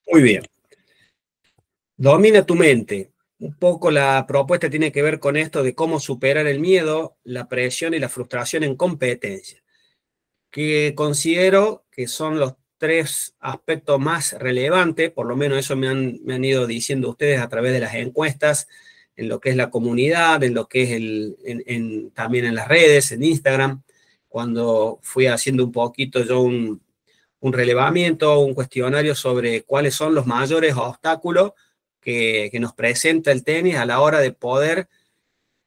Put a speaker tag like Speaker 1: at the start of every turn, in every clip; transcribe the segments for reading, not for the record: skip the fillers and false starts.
Speaker 1: Muy bien. Domina tu mente. Un poco la propuesta tiene que ver con esto de cómo superar el miedo, la presión y la frustración en competencia, que considero que son los tres aspectos más relevantes, por lo menos eso me han ido diciendo ustedes a través de las encuestas, en lo que es la comunidad, en lo que es también en las redes, en Instagram, cuando fui haciendo un poquito yo un relevamiento, un cuestionario sobre cuáles son los mayores obstáculos que nos presenta el tenis a la hora de poder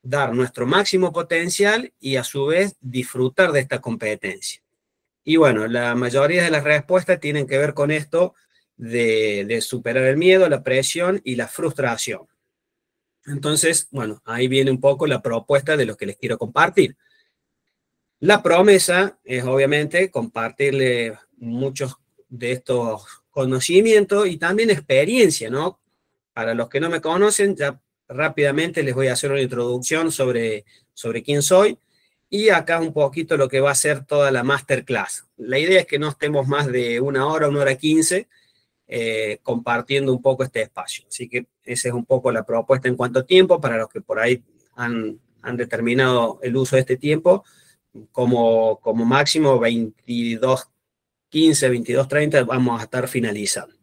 Speaker 1: dar nuestro máximo potencial y a su vez disfrutar de esta competencia. Y bueno, la mayoría de las respuestas tienen que ver con esto de superar el miedo, la presión y la frustración. Entonces, bueno, ahí viene un poco la propuesta de lo que les quiero compartir. La promesa es obviamente compartirle muchos de estos conocimientos y también experiencia, ¿no? Para los que no me conocen, ya rápidamente les voy a hacer una introducción sobre quién soy y acá un poquito lo que va a ser toda la masterclass. La idea es que no estemos más de una hora 15, compartiendo un poco este espacio. Así que esa es un poco la propuesta en cuanto a tiempo para los que por ahí han determinado el uso de este tiempo como máximo 22:15, 22:30 vamos a estar finalizando.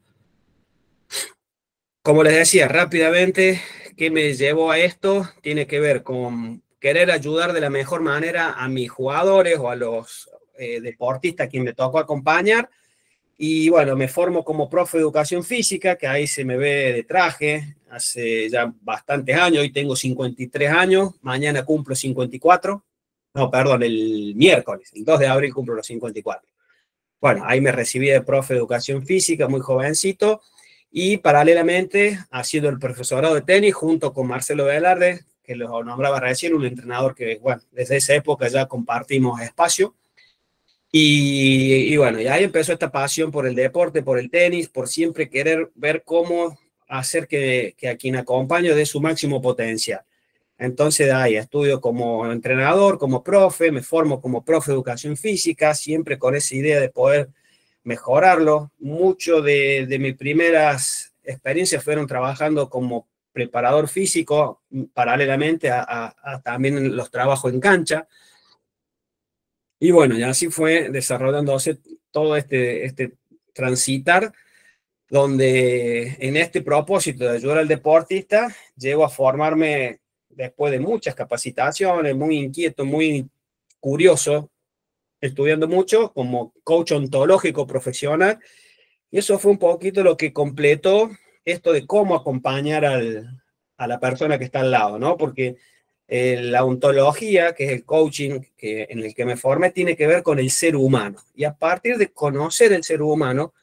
Speaker 1: Como les decía, rápidamente, ¿qué me llevó a esto? Tiene que ver con querer ayudar de la mejor manera a mis jugadores o a los deportistas a quien me tocó acompañar. Y bueno, me formo como profe de educación física, que ahí se me ve de traje, hace ya bastantes años, hoy tengo 53 años, mañana cumplo 54, no, perdón, el miércoles, el 2 de abril cumplo los 54. Bueno, ahí me recibí de profe de educación física, muy jovencito, y paralelamente haciendo el profesorado de tenis junto con Marcelo Velarde, que lo nombraba recién, un entrenador que, bueno, desde esa época ya compartimos espacio. Y bueno, y ahí empezó esta pasión por el deporte, por el tenis, por siempre querer ver cómo hacer que a quien acompaño dé su máximo potencial. Entonces, de ahí estudio como entrenador, como profe, me formo como profe de educación física, siempre con esa idea de poder mejorarlo. Mucho de mis primeras experiencias fueron trabajando como preparador físico, paralelamente a también los trabajos en cancha. Y bueno, y así fue desarrollándose todo este transitar, donde en este propósito de ayudar al deportista, llego a formarme después de muchas capacitaciones, muy inquieto, muy curioso, estudiando mucho como coach ontológico profesional, y eso fue un poquito lo que completó esto de cómo acompañar a la persona que está al lado, ¿no? Porque la ontología, que es el coaching en el que me formé, tiene que ver con el ser humano. Y a partir de conocer el ser humano,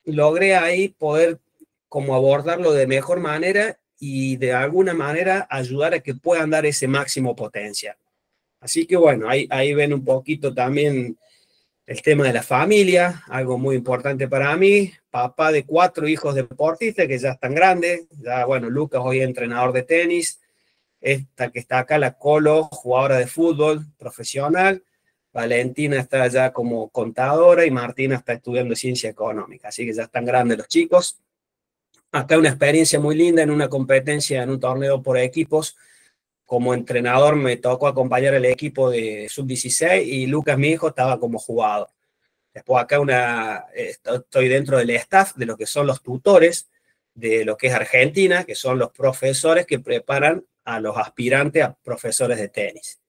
Speaker 1: logré ahí poder como abordarlo de mejor manera y de alguna manera ayudar a que puedan dar ese máximo potencial. Así que bueno, ahí ven un poquito también el tema de la familia, algo muy importante para mí, papá de 4 hijos deportistas que ya están grandes, ya bueno, Lucas hoy es entrenador de tenis, esta que está acá, la Colo, jugadora de fútbol profesional, Valentina está ya como contadora y Martina está estudiando ciencia económica, así que ya están grandes los chicos. Acá una experiencia muy linda en una competencia, en un torneo por equipos. Como entrenador me tocó acompañar el equipo de sub-16 y Lucas, mi hijo, estaba como jugador. Después acá estoy dentro del staff de lo que son los tutores de lo que es Argentina, que son los profesores que preparan a los aspirantes a profesores de tenis.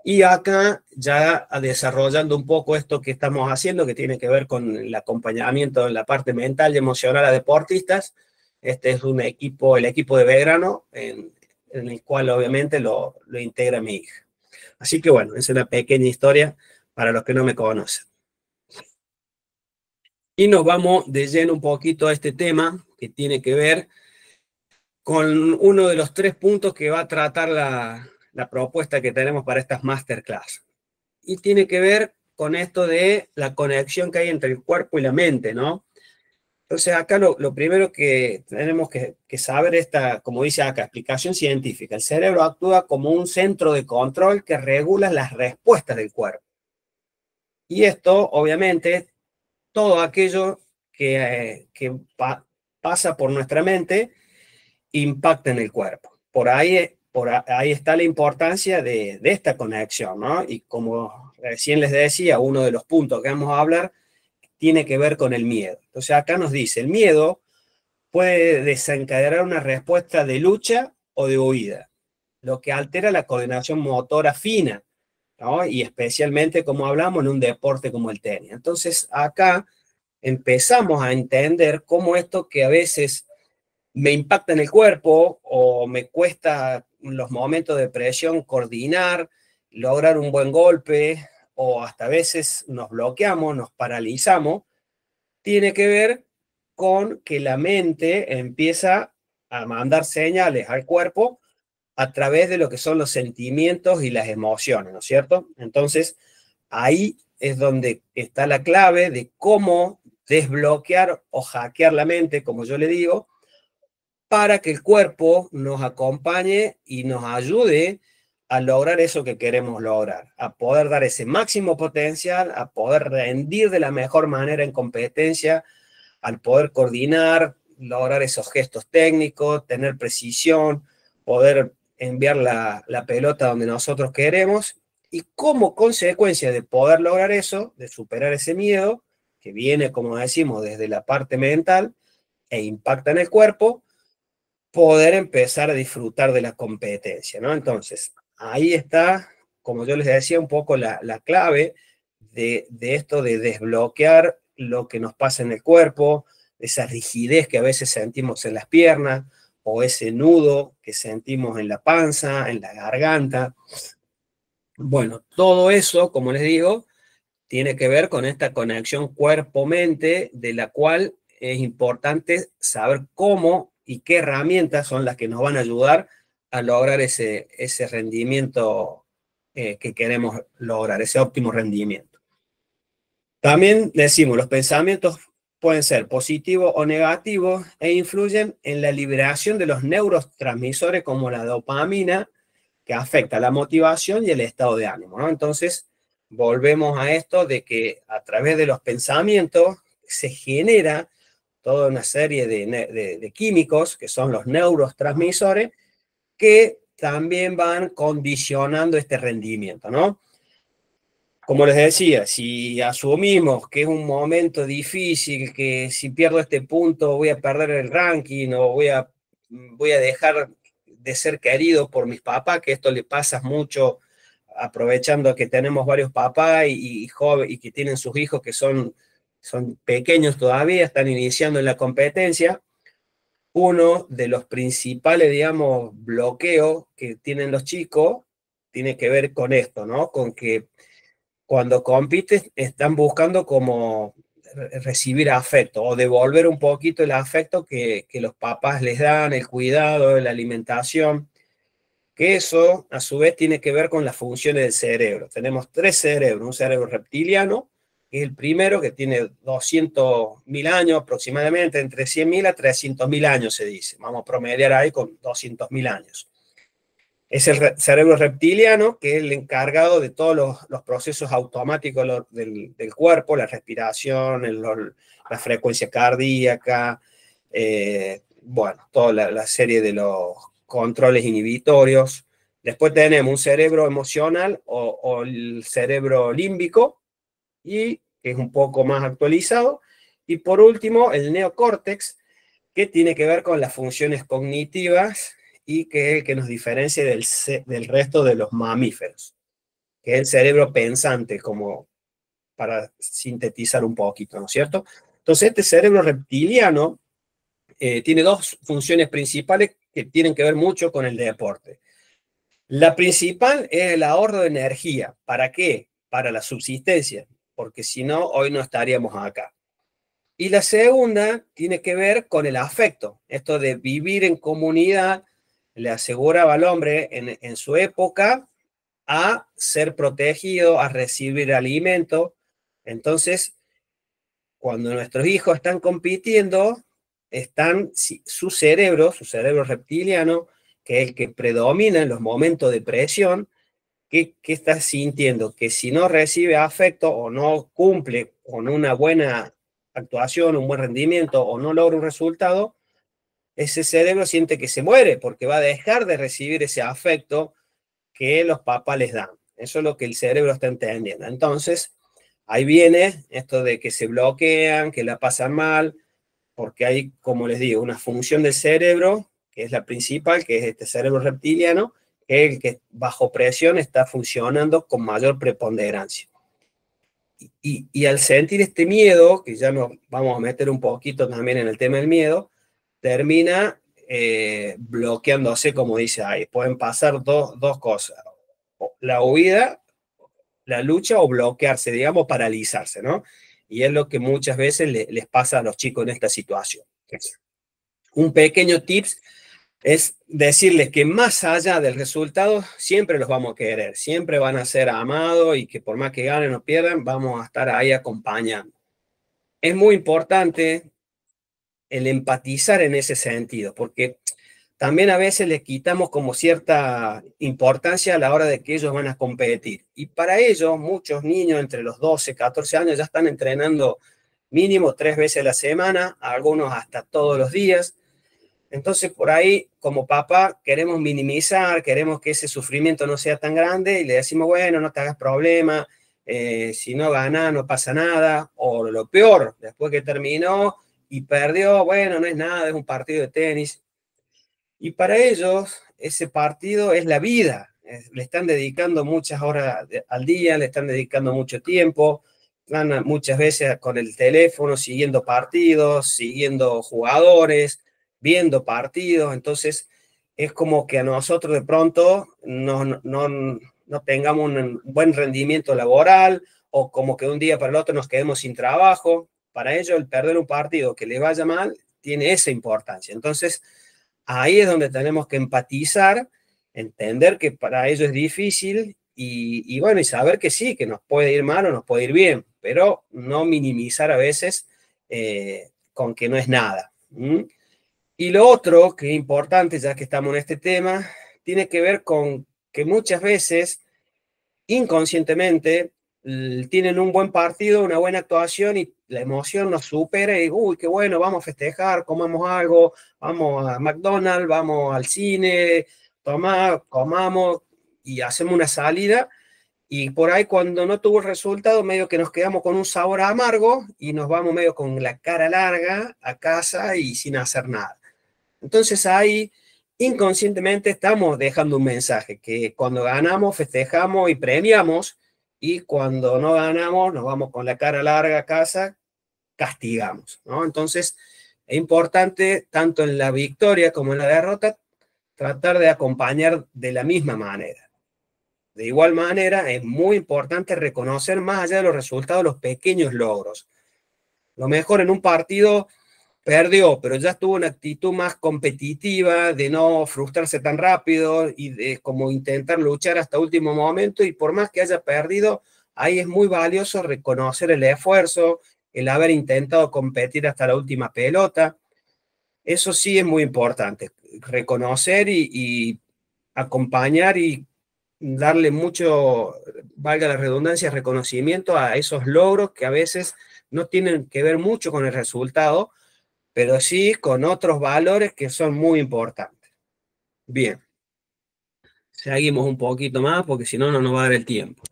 Speaker 1: Y acá ya desarrollando un poco esto que estamos haciendo, que tiene que ver con el acompañamiento en la parte mental y emocional a deportistas. Este es el equipo de Belgrano, en el cual obviamente lo integra mi hija. Así que bueno, es una pequeña historia para los que no me conocen. Y nos vamos de lleno un poquito a este tema que tiene que ver con uno de los 3 puntos que va a tratar la propuesta que tenemos para estas masterclass. Y tiene que ver con esto de la conexión que hay entre el cuerpo y la mente, ¿no? Entonces acá lo primero que tenemos que saber esta, como dice acá, explicación científica. El cerebro actúa como un centro de control que regula las respuestas del cuerpo. Y esto, obviamente, todo aquello que pasa por nuestra mente, impacta en el cuerpo. Ahí está la importancia de esta conexión, ¿no? Y como recién les decía, uno de los puntos que vamos a hablar tiene que ver con el miedo. Entonces acá nos dice, el miedo puede desencadenar una respuesta de lucha o de huida, lo que altera la coordinación motora fina, ¿no? Y especialmente, como hablamos, en un deporte como el tenis. Entonces acá empezamos a entender cómo esto que a veces me impacta en el cuerpo o me cuesta en los momentos de presión coordinar, lograr un buen golpe, o hasta a veces nos bloqueamos, nos paralizamos, tiene que ver con que la mente empieza a mandar señales al cuerpo a través de lo que son los sentimientos y las emociones, ¿no es cierto? Entonces, ahí es donde está la clave de cómo desbloquear o hackear la mente, como yo le digo, para que el cuerpo nos acompañe y nos ayude a lograr eso que queremos lograr, a poder dar ese máximo potencial, a poder rendir de la mejor manera en competencia, al poder coordinar, lograr esos gestos técnicos, tener precisión, poder enviar la pelota donde nosotros queremos, y como consecuencia de poder lograr eso, de superar ese miedo, que viene, como decimos, desde la parte mental e impacta en el cuerpo, poder empezar a disfrutar de la competencia, ¿no? Entonces, ahí está, como yo les decía, un poco la clave de esto de desbloquear lo que nos pasa en el cuerpo, esa rigidez que a veces sentimos en las piernas, o ese nudo que sentimos en la panza, en la garganta. Bueno, todo eso, como les digo, tiene que ver con esta conexión cuerpo-mente, de la cual es importante saber cómo y qué herramientas son las que nos van a ayudar a lograr ese rendimiento que queremos lograr, ese óptimo rendimiento. También decimos, los pensamientos pueden ser positivos o negativos e influyen en la liberación de los neurotransmisores como la dopamina, que afecta la motivación y el estado de ánimo, ¿no? Entonces, volvemos a esto de que a través de los pensamientos se genera toda una serie de químicos, que son los neurotransmisores, que también van condicionando este rendimiento, ¿no? Como les decía, si asumimos que es un momento difícil, que si pierdo este punto voy a perder el ranking o voy a dejar de ser querido por mis papás, que esto le pasa mucho aprovechando que tenemos varios papás y que tienen sus hijos que son pequeños todavía, están iniciando en la competencia. Uno de los principales, digamos, bloqueos que tienen los chicos tiene que ver con esto, ¿no? Con que cuando compiten están buscando como recibir afecto o devolver un poquito el afecto que los papás les dan, el cuidado, la alimentación, que eso a su vez tiene que ver con las funciones del cerebro. Tenemos tres cerebros: un cerebro reptiliano, que es el primero, que tiene 200.000 años aproximadamente, entre 100.000 a 300.000 años se dice, vamos a promediar ahí con 200.000 años. Es el cerebro reptiliano, que es el encargado de todos los procesos automáticos del cuerpo, la respiración, la frecuencia cardíaca, bueno, toda la serie de los controles inhibitorios. Después tenemos un cerebro emocional o el cerebro límbico, y que es un poco más actualizado. Y por último, el neocórtex, que tiene que ver con las funciones cognitivas y que es el que nos diferencia del resto de los mamíferos, que es el cerebro pensante, como para sintetizar un poquito, ¿no es cierto? Entonces, este cerebro reptiliano tiene dos funciones principales que tienen que ver mucho con el deporte. La principal es el ahorro de energía. ¿Para qué? Para la subsistencia, porque si no, hoy no estaríamos acá. Y la segunda tiene que ver con el afecto. Esto de vivir en comunidad le aseguraba al hombre en su época a ser protegido, a recibir alimento. Entonces, cuando nuestros hijos están compitiendo, su cerebro reptiliano, que es el que predomina en los momentos de presión, ¿qué está sintiendo? Que si no recibe afecto o no cumple con una buena actuación, un buen rendimiento o no logra un resultado, ese cerebro siente que se muere porque va a dejar de recibir ese afecto que los papás les dan. Eso es lo que el cerebro está entendiendo. Entonces, ahí viene esto de que se bloquean, que la pasan mal, porque hay, como les digo, una función del cerebro, que es la principal, que es este cerebro reptiliano, que es el que bajo presión está funcionando con mayor preponderancia. Y al sentir este miedo, que ya nos vamos a meter un poquito también en el tema del miedo, termina bloqueándose, como dice ahí. Pueden pasar dos cosas. La huida, la lucha o bloquearse, digamos, paralizarse, ¿no? Y es lo que muchas veces les pasa a los chicos en esta situación. Un pequeño tips es decirles que más allá del resultado, siempre los vamos a querer, siempre van a ser amados y que por más que ganen o pierdan, vamos a estar ahí acompañando. Es muy importante el empatizar en ese sentido, porque también a veces les quitamos como cierta importancia a la hora de que ellos van a competir. Y para ello, muchos niños entre los 12, 14 años ya están entrenando mínimo 3 veces a la semana, algunos hasta todos los días. Entonces, por ahí, como papá, queremos minimizar, queremos que ese sufrimiento no sea tan grande y le decimos, bueno, no te hagas problema, si no gana, no pasa nada. O lo peor, después que terminó y perdió, bueno, no es nada, es un partido de tenis. Y para ellos, ese partido es la vida. Le están dedicando muchas horas al día, le están dedicando mucho tiempo, van muchas veces con el teléfono siguiendo partidos, siguiendo jugadores, viendo partidos. Entonces, es como que a nosotros de pronto no tengamos un buen rendimiento laboral o como que de un día para el otro nos quedemos sin trabajo. Para ellos, el perder un partido que les vaya mal tiene esa importancia. Entonces, ahí es donde tenemos que empatizar, entender que para ellos es difícil bueno, y saber que sí, que nos puede ir mal o nos puede ir bien, pero no minimizar a veces con que no es nada. ¿Mm? Y lo otro que es importante, ya que estamos en este tema, tiene que ver con que muchas veces, inconscientemente, tienen un buen partido, una buena actuación y la emoción nos supera y, uy, qué bueno, vamos a festejar, comamos algo, vamos a McDonald's, vamos al cine, comamos y hacemos una salida y por ahí cuando no tuvo el resultado, medio que nos quedamos con un sabor amargo y nos vamos medio con la cara larga a casa y sin hacer nada. Entonces ahí inconscientemente estamos dejando un mensaje, que cuando ganamos festejamos y premiamos, y cuando no ganamos nos vamos con la cara larga a casa, castigamos, ¿no? Entonces es importante, tanto en la victoria como en la derrota, tratar de acompañar de la misma manera. De igual manera, es muy importante reconocer más allá de los resultados los pequeños logros. Lo mejor en un partido perdió, pero ya tuvo una actitud más competitiva, de no frustrarse tan rápido y de como intentar luchar hasta último momento, y por más que haya perdido, ahí es muy valioso reconocer el esfuerzo, el haber intentado competir hasta la última pelota. Eso sí es muy importante, reconocer y acompañar y darle mucho, valga la redundancia, reconocimiento a esos logros que a veces no tienen que ver mucho con el resultado, pero sí con otros valores que son muy importantes. Bien, seguimos un poquito más porque si no, no nos va a dar el tiempo.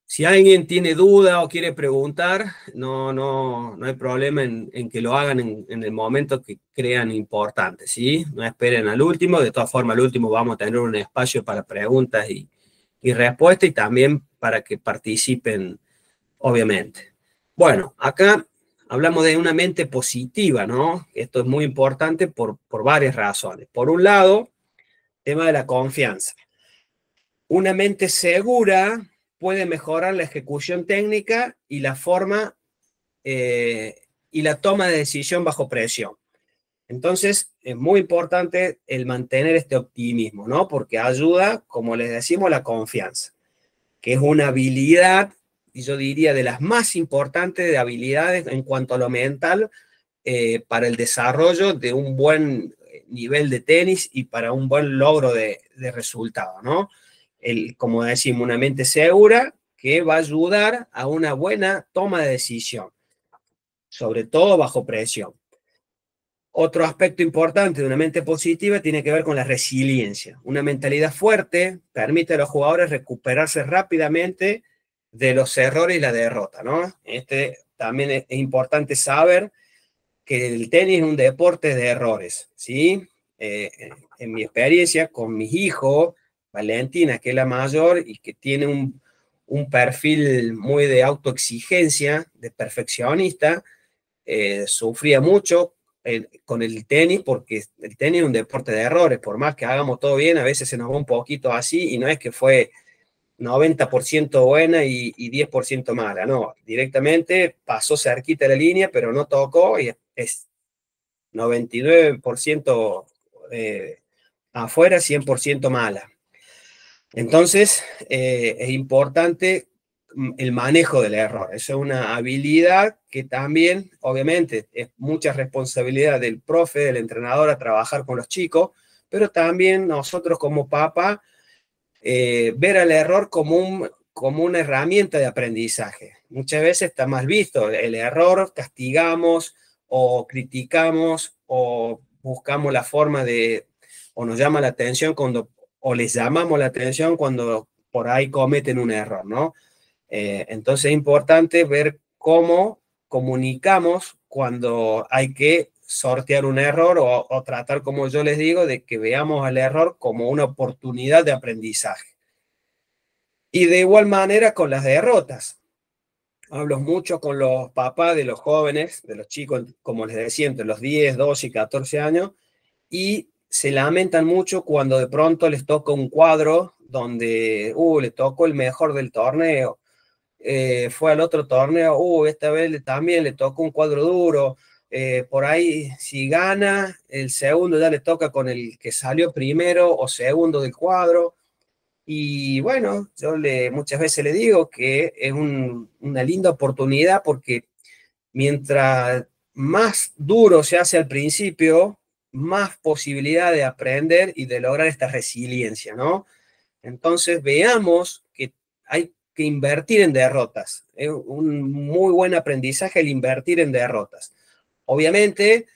Speaker 1: Si alguien tiene duda o quiere preguntar, no hay problema en que lo hagan en el momento que crean importante, ¿sí? No esperen al último, de todas formas al último vamos a tener un espacio para preguntas y respuestas y también para que participen, obviamente. Bueno, acá hablamos de una mente positiva, ¿no? Esto es muy importante por varias razones. Por un lado, tema de la confianza. Una mente segura puede mejorar la ejecución técnica y la forma y la toma de decisión bajo presión. Entonces, es muy importante el mantener este optimismo, ¿no? Porque ayuda, como les decimos, la confianza, que es una habilidad, y yo diría de las más importantes de habilidades en cuanto a lo mental, para el desarrollo de un buen nivel de tenis y para un buen logro de resultado, ¿no? Como decimos, una mente segura que va a ayudar a una buena toma de decisión. sobre todo bajo presión. Otro aspecto importante de una mente positiva tiene que ver con la resiliencia. Una mentalidad fuerte permite a los jugadores recuperarse rápidamente de los errores y la derrota, ¿no? También es importante saber que el tenis es un deporte de errores, ¿sí? En mi experiencia con mis hijos, Valentina, que es la mayor y que tiene un perfil muy de autoexigencia, de perfeccionista, sufría mucho con el tenis, porque el tenis es un deporte de errores, por más que hagamos todo bien, a veces se nos va un poquito así, y no es que fue 90% buena y 10% mala, no, directamente pasó cerquita de la línea, pero no tocó, y es 99% afuera, 100% mala. Entonces, es importante el manejo del error. Eso es una habilidad que también, obviamente, es mucha responsabilidad del profe, del entrenador a trabajar con los chicos, pero también nosotros como papá, ver al error como una herramienta de aprendizaje. Muchas veces está mal visto el error, castigamos o criticamos o buscamos la forma de, o nos llama la atención cuando, o les llamamos la atención cuando por ahí cometen un error, ¿no? Entonces es importante ver cómo comunicamos cuando hay que sortear un error o tratar, como yo les digo, de que veamos al error como una oportunidad de aprendizaje. Y de igual manera con las derrotas. Hablo mucho con los papás de los jóvenes, de los chicos, como les decía, entre los 10, 12 y 14 años, y se lamentan mucho cuando de pronto les toca un cuadro donde le tocó el mejor del torneo, fue al otro torneo, esta vez también le tocó un cuadro duro, por ahí si gana, el segundo ya le toca con el que salió primero o segundo del cuadro, y bueno, muchas veces le digo que es una linda oportunidad porque mientras más duro se hace al principio, más posibilidad de aprender y de lograr esta resiliencia, ¿no? Entonces veamos que hay que invertir en derrotas. Es un muy buen aprendizaje el invertir en derrotas. Obviamente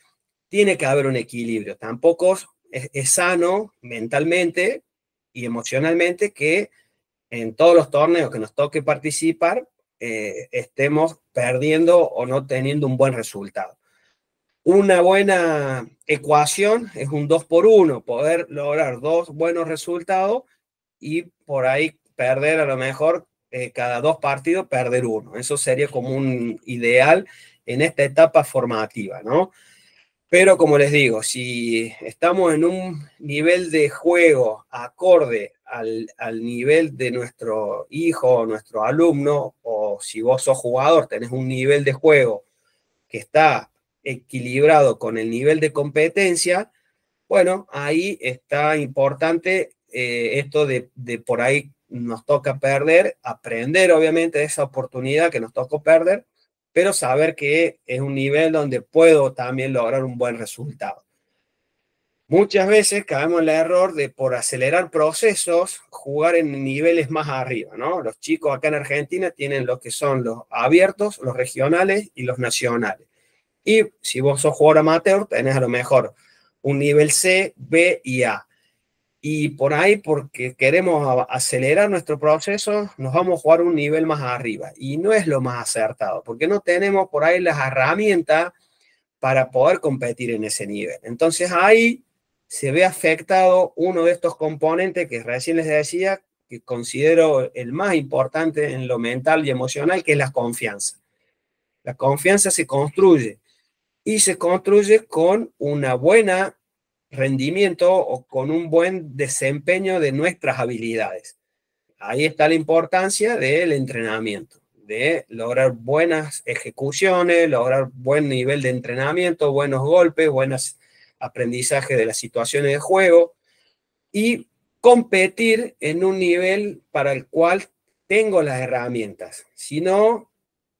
Speaker 1: tiene que haber un equilibrio. Tampoco es sano mentalmente y emocionalmente que en todos los torneos que nos toque participar estemos perdiendo o no teniendo un buen resultado. Una buena ecuación es un 2 por 1, poder lograr dos buenos resultados y por ahí perder a lo mejor cada dos partidos, perder uno. Eso sería como un ideal en esta etapa formativa, ¿no? Pero como les digo, si estamos en un nivel de juego acorde al nivel de nuestro hijo o nuestro alumno, o si vos sos jugador, tenés un nivel de juego que está equilibrado con el nivel de competencia, bueno, ahí está importante esto de por ahí nos toca perder, aprender obviamente de esa oportunidad que nos tocó perder, pero saber que es un nivel donde puedo también lograr un buen resultado. Muchas veces caemos en el error de por acelerar procesos, jugar en niveles más arriba, ¿no? Los chicos acá en Argentina tienen lo que son los abiertos, los regionales y los nacionales. Y si vos sos jugador amateur, tenés a lo mejor un nivel C, B y A. Y por ahí, porque queremos acelerar nuestro proceso, nos vamos a jugar un nivel más arriba. Y no es lo más acertado, porque no tenemos por ahí las herramientas para poder competir en ese nivel. Entonces ahí se ve afectado uno de estos componentes que recién les decía, que considero el más importante en lo mental y emocional, que es la confianza. La confianza se construye y se construye con una buena rendimiento o con un buen desempeño de nuestras habilidades. Ahí está la importancia del entrenamiento, de lograr buenas ejecuciones, lograr buen nivel de entrenamiento, buenos golpes, buenos aprendizajes de las situaciones de juego y competir en un nivel para el cual tengo las herramientas. Si no,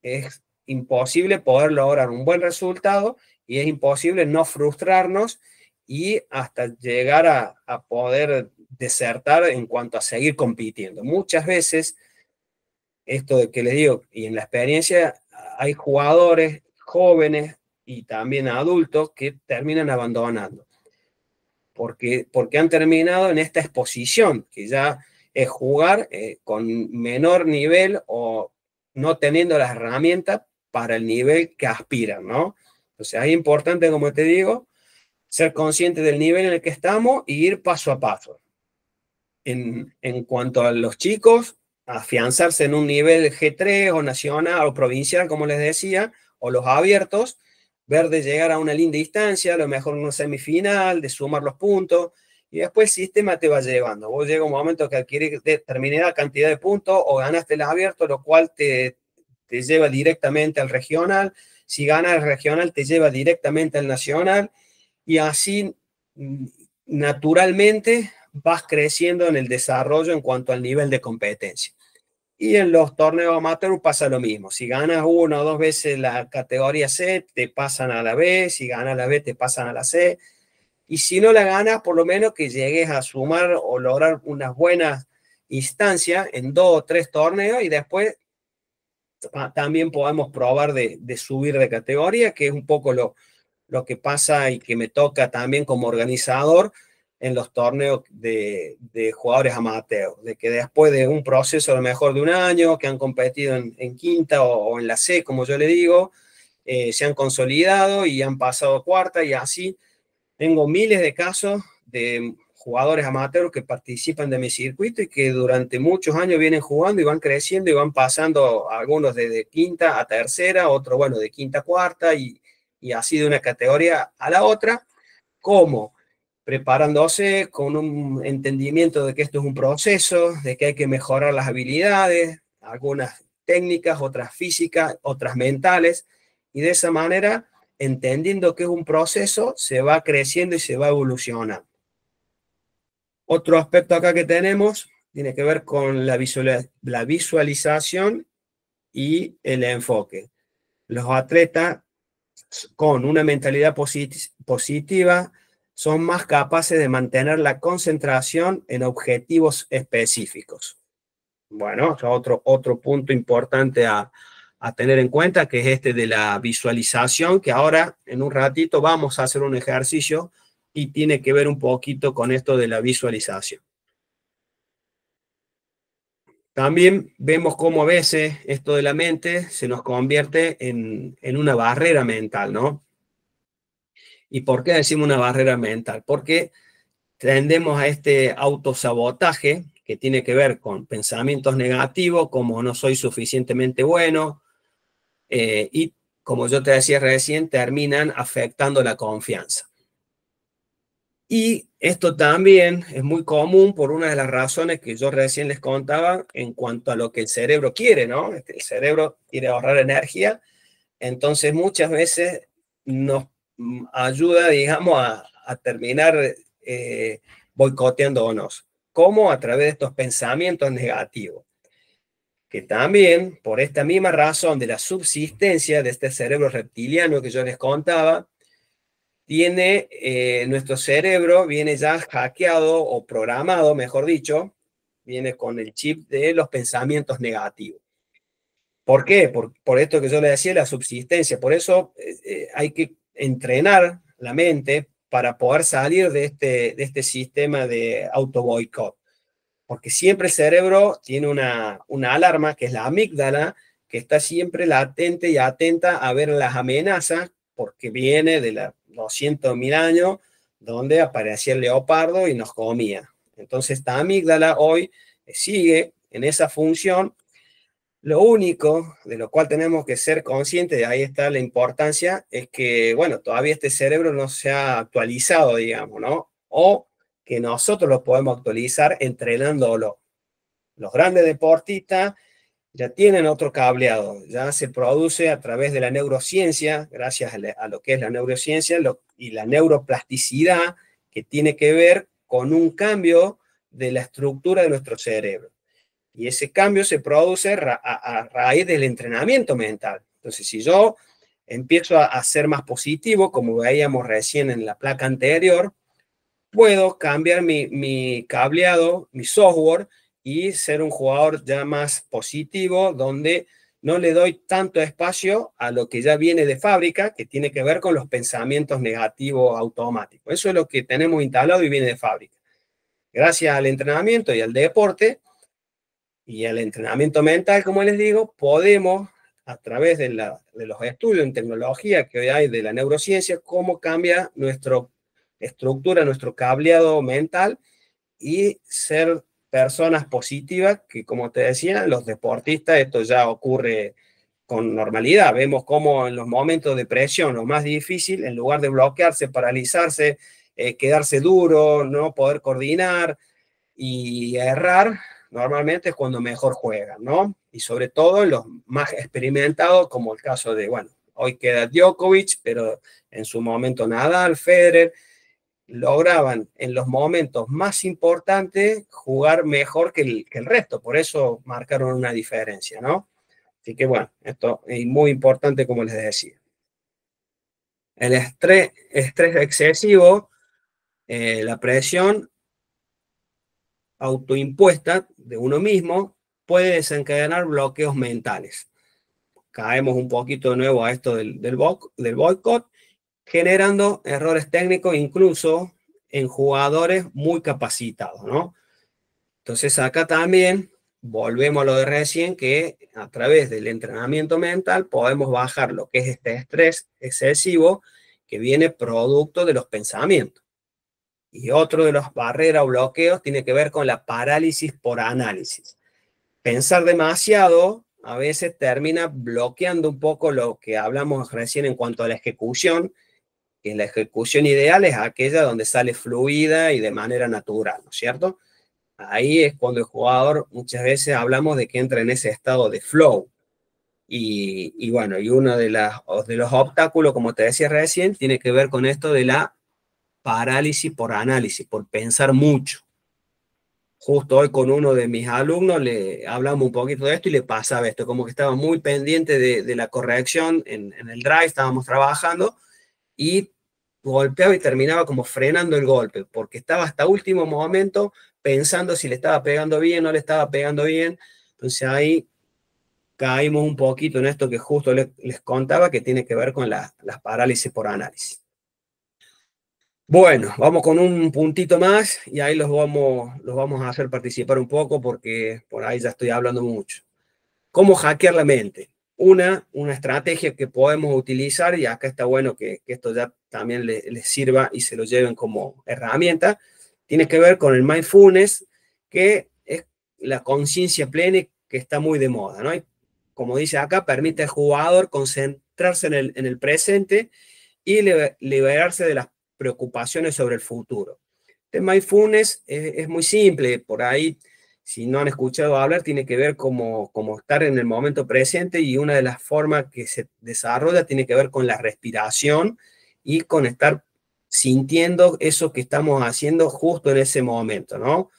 Speaker 1: es imposible poder lograr un buen resultado y es imposible no frustrarnos y hasta llegar a poder desertar en cuanto a seguir compitiendo. Muchas veces, esto de que les digo, y en la experiencia hay jugadores jóvenes y también adultos que terminan abandonando. Porque han terminado en esta exposición, que ya es jugar con menor nivel o no teniendo las herramientas para el nivel que aspiran, ¿no? Entonces es importante, como te digo, ser consciente del nivel en el que estamos y ir paso a paso. En cuanto a los chicos, afianzarse en un nivel G3 o nacional o provincial, como les decía, o los abiertos, ver de llegar a una linda instancia, a lo mejor una semifinal, de sumar los puntos, y después el sistema te va llevando. Vos llega un momento que adquirís determinada cantidad de puntos o ganaste el abierto, lo cual te lleva directamente al regional. Si ganas el regional, te lleva directamente al nacional, y así naturalmente vas creciendo en el desarrollo en cuanto al nivel de competencia. Y en los torneos amateur pasa lo mismo. Si ganas una o dos veces la categoría C, te pasan a la B. Si ganas la B, te pasan a la C. Y si no la ganas, por lo menos que llegues a sumar o lograr unas buenas instancias en 2 o 3 torneos, y después también podemos probar de subir de categoría, que es un poco lo que pasa y que me toca también como organizador en los torneos de jugadores amateurs, de que después de un proceso a lo mejor de un año, que han competido en quinta o en la C, como yo le digo, se han consolidado y han pasado a cuarta, y así tengo miles de casos de jugadores amateurs que participan de mi circuito y que durante muchos años vienen jugando y van creciendo y van pasando algunos de quinta a tercera, otros, bueno, de quinta a cuarta, y así de una categoría a la otra, como preparándose con un entendimiento de que esto es un proceso, de que hay que mejorar las habilidades, algunas técnicas, otras físicas, otras mentales, y de esa manera, entendiendo que es un proceso, se va creciendo y se va evolucionando. Otro aspecto acá que tenemos tiene que ver con la visualización y el enfoque. Los atletas con una mentalidad positiva son más capaces de mantener la concentración en objetivos específicos. Bueno, otro punto importante a tener en cuenta, que es este de la visualización, que ahora en un ratito vamos a hacer un ejercicio y tiene que ver un poquito con esto de la visualización. También vemos cómo a veces esto de la mente se nos convierte en una barrera mental, ¿no? ¿Y por qué decimos una barrera mental? Porque tendemos a este autosabotaje que tiene que ver con pensamientos negativos, como no soy suficientemente bueno, y como yo te decía recién, terminan afectando la confianza. Y esto también es muy común por una de las razones que yo recién les contaba en cuanto a lo que el cerebro quiere, ¿no? El cerebro quiere ahorrar energía, entonces muchas veces nos ayuda, digamos, a terminar boicoteándonos. ¿Cómo? A través de estos pensamientos negativos, que también, por esta misma razón de la subsistencia de este cerebro reptiliano que yo les contaba, tiene nuestro cerebro, viene ya hackeado o programado, mejor dicho, viene con el chip de los pensamientos negativos. ¿Por qué? Por esto que yo le decía, la subsistencia. Por eso hay que entrenar la mente para poder salir de este sistema de auto-boicot. Porque siempre el cerebro tiene una alarma, que es la amígdala, que está siempre latente y atenta a ver las amenazas, porque viene de los 200.000 años, donde aparecía el leopardo y nos comía. Entonces esta amígdala hoy sigue en esa función. Lo único de lo cual tenemos que ser conscientes, de ahí está la importancia, es que, bueno, todavía este cerebro no se ha actualizado, digamos, ¿no? O que nosotros lo podemos actualizar entrenándolo. Los grandes deportistas ya tienen otro cableado, ya se produce a través de la neurociencia, gracias a lo que es la neurociencia y la neuroplasticidad, que tiene que ver con un cambio de la estructura de nuestro cerebro. Y ese cambio se produce a raíz del entrenamiento mental. Entonces, si yo empiezo a ser más positivo, como veíamos recién en la placa anterior, puedo cambiar mi cableado, mi software, y ser un jugador ya más positivo, donde no le doy tanto espacio a lo que ya viene de fábrica, que tiene que ver con los pensamientos negativos automáticos. Eso es lo que tenemos instalado y viene de fábrica. Gracias al entrenamiento y al deporte y al entrenamiento mental, como les digo, podemos, a través de los estudios en tecnología que hoy hay de la neurociencia, cómo cambia nuestra estructura, nuestro cableado mental y ser personas positivas, que como te decía, los deportistas esto ya ocurre con normalidad. Vemos cómo en los momentos de presión, lo más difícil, en lugar de bloquearse, paralizarse, quedarse duro, no poder coordinar y errar, normalmente es cuando mejor juegan, ¿no? Y sobre todo los más experimentados, como el caso de, bueno, hoy queda Djokovic, pero en su momento Nadal, Federer, lograban en los momentos más importantes jugar mejor que el resto, por eso marcaron una diferencia, ¿no? Así que bueno, esto es muy importante como les decía. El estrés excesivo, la presión autoimpuesta de uno mismo puede desencadenar bloqueos mentales. Caemos un poquito de nuevo a esto del boicot, generando errores técnicos incluso en jugadores muy capacitados, ¿no? Entonces acá también volvemos a lo de recién, que a través del entrenamiento mental podemos bajar lo que es este estrés excesivo que viene producto de los pensamientos. Y otro de las barreras o bloqueos tiene que ver con la parálisis por análisis. Pensar demasiado a veces termina bloqueando un poco lo que hablamos recién en cuanto a la ejecución, que la ejecución ideal es aquella donde sale fluida y de manera natural, ¿no es cierto? Ahí es cuando el jugador muchas veces hablamos de que entra en ese estado de flow. Y bueno, y uno de los obstáculos, como te decía recién, tiene que ver con esto de la parálisis por análisis, por pensar mucho. Justo hoy con uno de mis alumnos le hablamos un poquito de esto y le pasaba esto, como que estaba muy pendiente de la corrección en el drive, estábamos trabajando y golpeaba y terminaba como frenando el golpe, porque estaba hasta último momento pensando si le estaba pegando bien, no le estaba pegando bien. Entonces ahí caímos un poquito en esto que justo les contaba, que tiene que ver con las parálisis por análisis. Bueno, vamos con un puntito más y ahí los vamos a hacer participar un poco porque por ahí ya estoy hablando mucho. ¿Cómo hackear la mente? Una estrategia que podemos utilizar, y acá está bueno que esto ya también les sirva y se lo lleven como herramienta, tiene que ver con el mindfulness, que es la conciencia plena que está muy de moda, ¿no? Y como dice acá, permite al jugador concentrarse en el presente y liberarse de las preocupaciones sobre el futuro. El mindfulness es muy simple, por ahí, si no han escuchado hablar, tiene que ver como estar en el momento presente, y una de las formas que se desarrolla tiene que ver con la respiración y con estar sintiendo eso que estamos haciendo justo en ese momento, ¿no?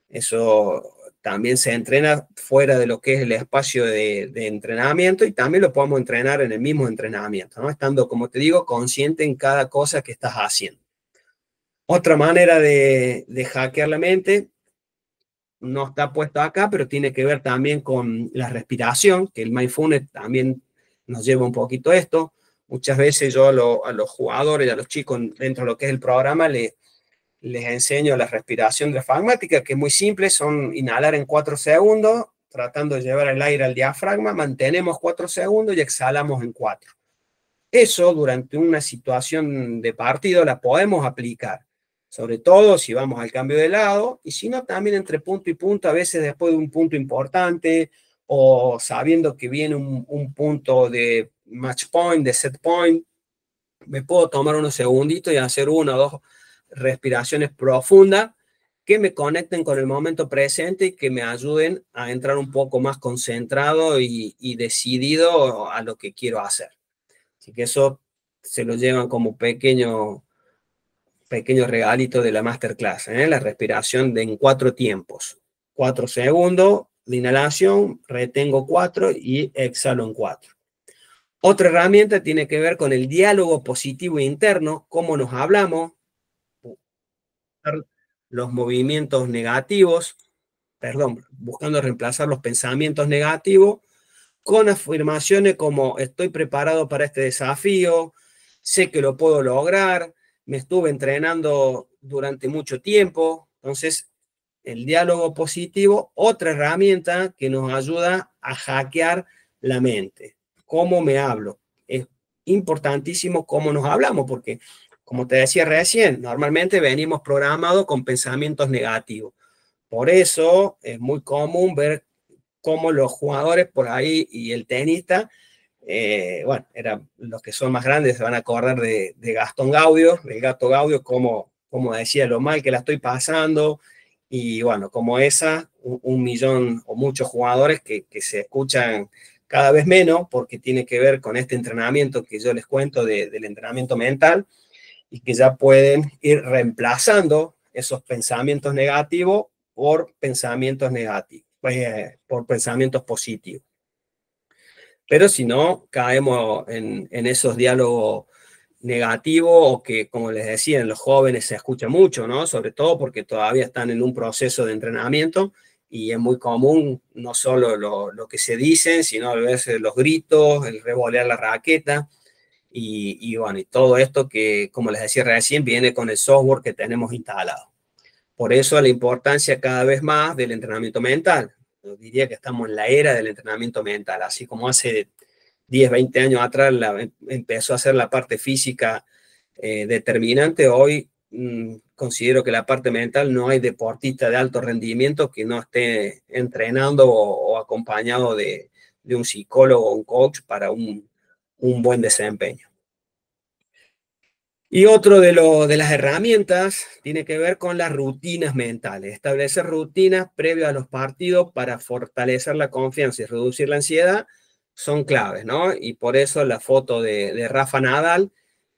Speaker 1: Eso también se entrena fuera de lo que es el espacio de entrenamiento, y también lo podemos entrenar en el mismo entrenamiento, ¿no? Estando, como te digo, consciente en cada cosa que estás haciendo. Otra manera de hackear la mente no está puesto acá, pero tiene que ver también con la respiración, que el mindfulness también nos lleva un poquito a esto. Muchas veces yo a los jugadores, a los chicos dentro de lo que es el programa, les enseño la respiración diafragmática, que es muy simple, son inhalar en 4 segundos, tratando de llevar el aire al diafragma, mantenemos 4 segundos y exhalamos en 4. Eso durante una situación de partido la podemos aplicar, sobre todo si vamos al cambio de lado, y si no también entre punto y punto, a veces después de un punto importante, o sabiendo que viene un punto de match point, de set point, me puedo tomar unos segunditos y hacer una o dos respiraciones profundas que me conecten con el momento presente y que me ayuden a entrar un poco más concentrado y decidido a lo que quiero hacer. Así que eso se lo llevan como pequeño regalito de la masterclass, ¿eh? La respiración en 4 tiempos. 4 segundos de inhalación, retengo 4 y exhalo en 4. Otra herramienta tiene que ver con el diálogo positivo interno, cómo nos hablamos, los movimientos negativos, perdón, buscando reemplazar los pensamientos negativos con afirmaciones como estoy preparado para este desafío, sé que lo puedo lograr, me estuve entrenando durante mucho tiempo. Entonces, el diálogo positivo, otra herramienta que nos ayuda a hackear la mente. ¿Cómo me hablo? Es importantísimo cómo nos hablamos, porque, como te decía recién, normalmente venimos programados con pensamientos negativos. Por eso es muy común ver cómo los jugadores por ahí y el tenista, bueno, los que son más grandes se van a acordar de Gastón Gaudio, del Gato Gaudio, como decía, lo mal que la estoy pasando, y bueno, como esa, un millón o muchos jugadores que se escuchan cada vez menos, porque tiene que ver con este entrenamiento que yo les cuento del entrenamiento mental, y que ya pueden ir reemplazando esos pensamientos negativos por pensamientos negativos, por pensamientos positivos. Pero si no, caemos en esos diálogos negativos, o que, como les decía, en los jóvenes se escucha mucho, ¿no? Sobre todo porque todavía están en un proceso de entrenamiento, y es muy común no solo lo que se dicen, sino a veces los gritos, el revolear la raqueta, y bueno, y todo esto que, como les decía recién, viene con el software que tenemos instalado. Por eso la importancia cada vez más del entrenamiento mental. Yo diría que estamos en la era del entrenamiento mental, así como hace 10, 20 años atrás empezó a ser la parte física determinante. Hoy considero que la parte mental, no hay deportista de alto rendimiento que no esté entrenando o acompañado de un psicólogo o un coach para un buen desempeño. Y otro de las herramientas tiene que ver con las rutinas mentales. Establecer rutinas previas a los partidos para fortalecer la confianza y reducir la ansiedad son claves, ¿no? Y por eso la foto de Rafa Nadal,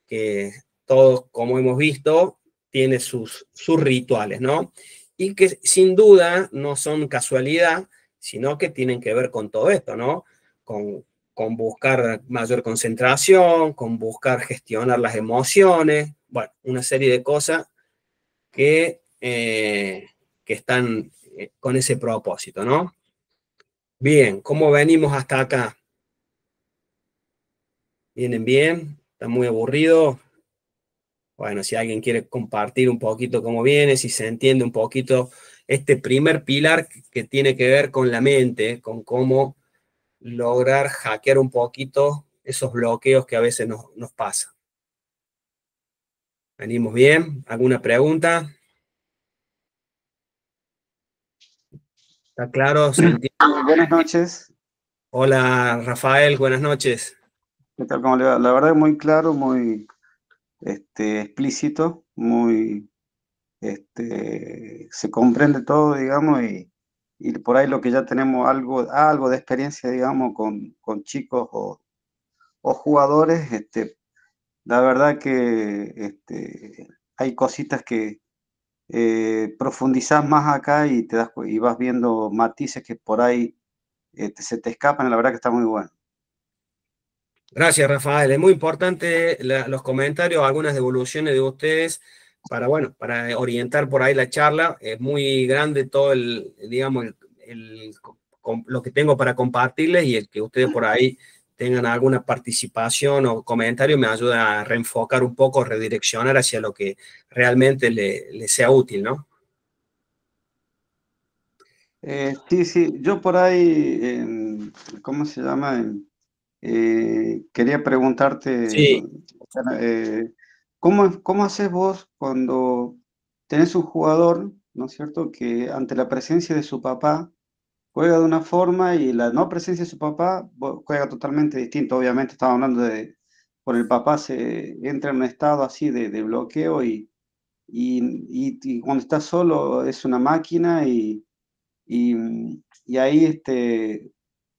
Speaker 1: que todos, como hemos visto, tiene sus rituales, ¿no? Y que sin duda no son casualidad, sino que tienen que ver con todo esto, ¿no? Con buscar mayor concentración, con buscar gestionar las emociones, bueno, una serie de cosas que están con ese propósito, ¿no? Bien, ¿cómo venimos hasta acá? ¿Vienen bien? ¿Está muy aburrido? Bueno, si alguien quiere compartir un poquito cómo viene, si se entiende un poquito este primer pilar que tiene que ver con la mente, con cómo lograr hackear un poquito esos bloqueos que a veces nos pasan. ¿Venimos bien? ¿Alguna pregunta? ¿Está claro? ¿Se entiende?
Speaker 2: Buenas noches,
Speaker 1: Hola, Rafael, buenas noches.
Speaker 2: ¿qué tal? ¿Cómo le va? La verdad es muy claro, muy explícito, muy se comprende todo, digamos, y por ahí lo que ya tenemos algo de experiencia, digamos, con chicos o jugadores, la verdad que hay cositas que profundizás más acá y y vas viendo matices que por ahí se te escapan, la verdad que está muy bueno.
Speaker 1: Gracias, Rafael. Es muy importante los comentarios, algunas devoluciones de ustedes para, bueno, para orientar por ahí la charla. Es muy grande todo digamos, lo que tengo para compartirles, y el que ustedes por ahí tengan alguna participación o comentario me ayuda a reenfocar un poco, redireccionar hacia lo que realmente le sea útil, ¿no?
Speaker 2: Sí, sí, yo por ahí, ¿cómo se llama? Quería preguntarte,
Speaker 1: Sí,
Speaker 2: ¿cómo haces vos cuando tenés un jugador, ¿no es cierto?, que ante la presencia de su papá juega de una forma y la no presencia de su papá juega totalmente distinto. Obviamente estamos hablando por el papá se entra en un estado así de bloqueo y cuando está solo es una máquina y ahí,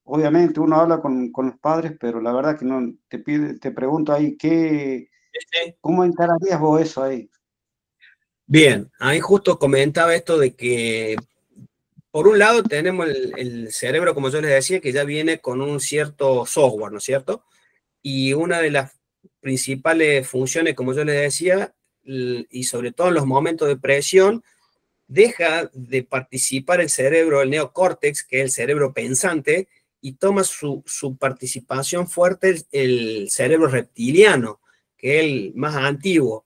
Speaker 2: obviamente uno habla con los padres, pero la verdad que no, te pregunto ahí,
Speaker 1: sí.
Speaker 2: ¿cómo encararías vos eso ahí?
Speaker 1: Bien, ahí justo comentaba esto de que por un lado tenemos el cerebro, como yo les decía, que ya viene con un cierto software, ¿no es cierto? Y una de las principales funciones, como yo les decía, y sobre todo en los momentos de presión, deja de participar el cerebro, el neocórtex, que es el cerebro pensante, y toma su participación fuerte el cerebro reptiliano, que es el más antiguo.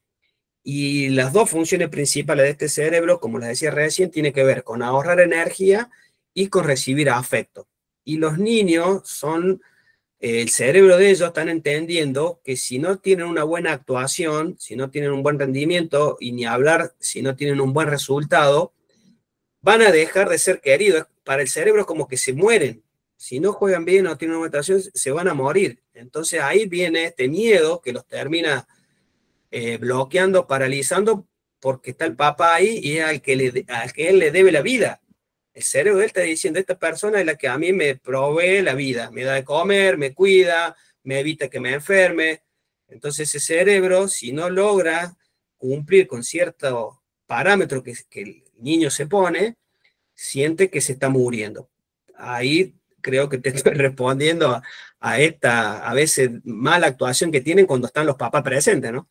Speaker 1: Y las dos funciones principales de este cerebro, como les decía recién, tiene que ver con ahorrar energía y con recibir afecto. Y los niños son, el cerebro de ellos están entendiendo que si no tienen una buena actuación, si no tienen un buen rendimiento, y ni hablar si no tienen un buen resultado, van a dejar de ser queridos. Para el cerebro es como que se mueren. Si no juegan bien o tienen una buena actuación, se van a morir. Entonces ahí viene este miedo que los termina bloqueando, paralizando, porque está el papá ahí y es al que él le debe la vida. El cerebro de él está diciendo, esta persona es la que a mí me provee la vida, me da de comer, me cuida, me evita que me enferme. Entonces ese cerebro, si no logra cumplir con ciertos parámetros que el niño se pone, siente que se está muriendo. Ahí creo que te estoy respondiendo a esta, a veces, mala actuación que tienen cuando están los papás presentes, ¿no?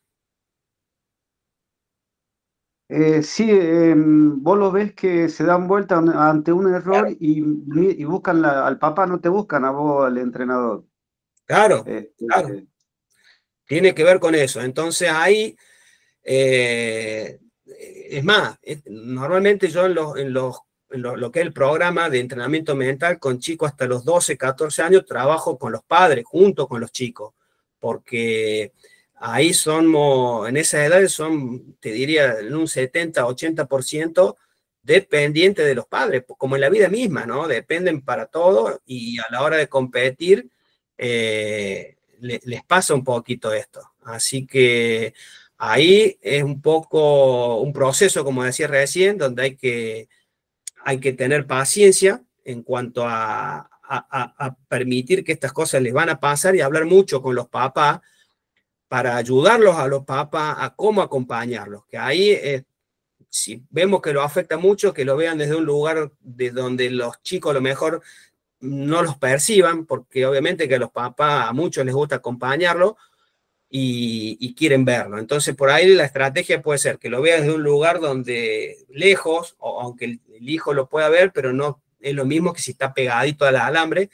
Speaker 2: Sí, vos lo ves que se dan vuelta ante un error y buscan al papá, no te buscan a vos, al entrenador.
Speaker 1: Claro, claro.
Speaker 2: Este,
Speaker 1: Tiene que ver con eso. Entonces ahí, eh, es más, normalmente yo lo que es el programa de entrenamiento mental con chicos hasta los 12, 14 años, trabajo con los padres, junto con los chicos, porque ahí somos, en esas edades son, te diría, en un 70, 80% dependientes de los padres, como en la vida misma, ¿no? Dependen para todo y a la hora de competir les pasa un poquito esto. Así que ahí es un poco un proceso, como decía recién, donde hay que tener paciencia en cuanto a permitir que estas cosas les van a pasar y hablar mucho con los papás para ayudarlos a los papás a cómo acompañarlos. Que ahí, si vemos que lo afecta mucho, que lo vean desde un lugar de donde los chicos a lo mejor no los perciban, porque obviamente que a los papás a muchos les gusta acompañarlo, y quieren verlo. Entonces, por ahí la estrategia puede ser que lo veas de un lugar donde lejos, o aunque el hijo lo pueda ver, pero no es lo mismo que si está pegadito al alambre,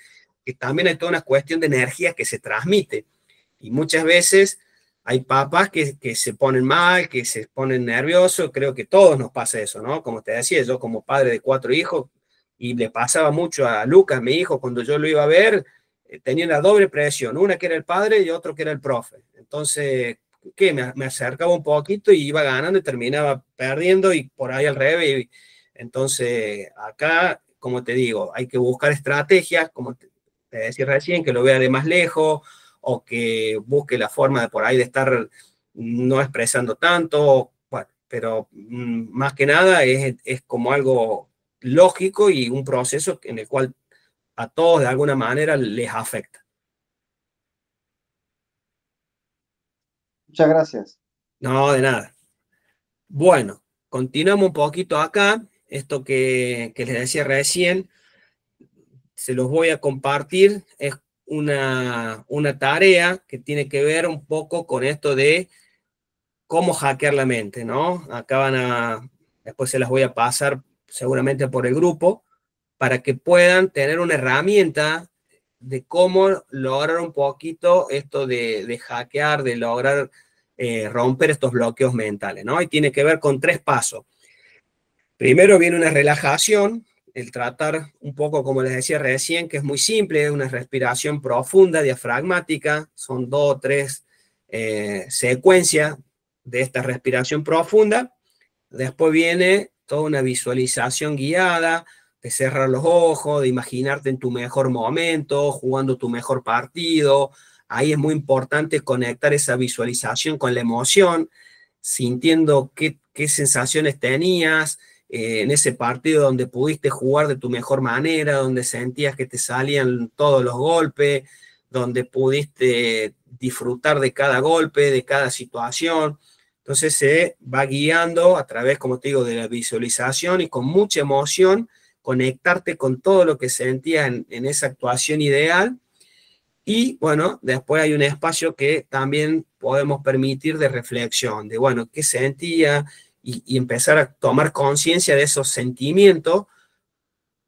Speaker 1: que también hay toda una cuestión de energía que se transmite. Y muchas veces hay papás que se ponen mal, que se ponen nerviosos, creo que todos nos pasa eso, ¿no? Como te decía, yo como padre de 4 hijos, y le pasaba mucho a Lucas, mi hijo, cuando yo lo iba a ver, tenía una doble presión, una que era el padre y otro que era el profe. Entonces, ¿qué? Me acercaba un poquito y iba ganando y terminaba perdiendo y por ahí al revés. Entonces, acá, como te digo, hay que buscar estrategias, como te decía recién, que lo vea de más lejos o que busque la forma de por ahí de estar no expresando tanto, bueno, pero más que nada es como algo lógico y un proceso en el cual a todos de alguna manera les afecta.
Speaker 2: muchas gracias.
Speaker 1: No, de nada. Bueno, continuamos un poquito acá. Esto que les decía recién, se los voy a compartir. Es una tarea que tiene que ver un poco con esto de cómo hackear la mente, ¿no? Acá después se las voy a pasar seguramente por el grupo, para que puedan tener una herramienta de cómo lograr un poquito esto de hackear, de lograr romper estos bloqueos mentales, ¿no? Y tiene que ver con 3 pasos. Primero viene una relajación, el tratar un poco, como les decía recién, que es muy simple, es una respiración profunda, diafragmática, son 2 o 3 secuencias de esta respiración profunda. Después viene toda una visualización guiada, de cerrar los ojos, de imaginarte en tu mejor momento, jugando tu mejor partido. Ahí es muy importante conectar esa visualización con la emoción, sintiendo qué sensaciones tenías en ese partido donde pudiste jugar de tu mejor manera, donde sentías que te salían todos los golpes, donde pudiste disfrutar de cada golpe, de cada situación. Entonces se va guiando a través, como te digo, de la visualización y con mucha emoción, conectarte con todo lo que sentías en esa actuación ideal. Y bueno, después hay un espacio que también podemos permitir de reflexión, de bueno, qué sentía y empezar a tomar conciencia de esos sentimientos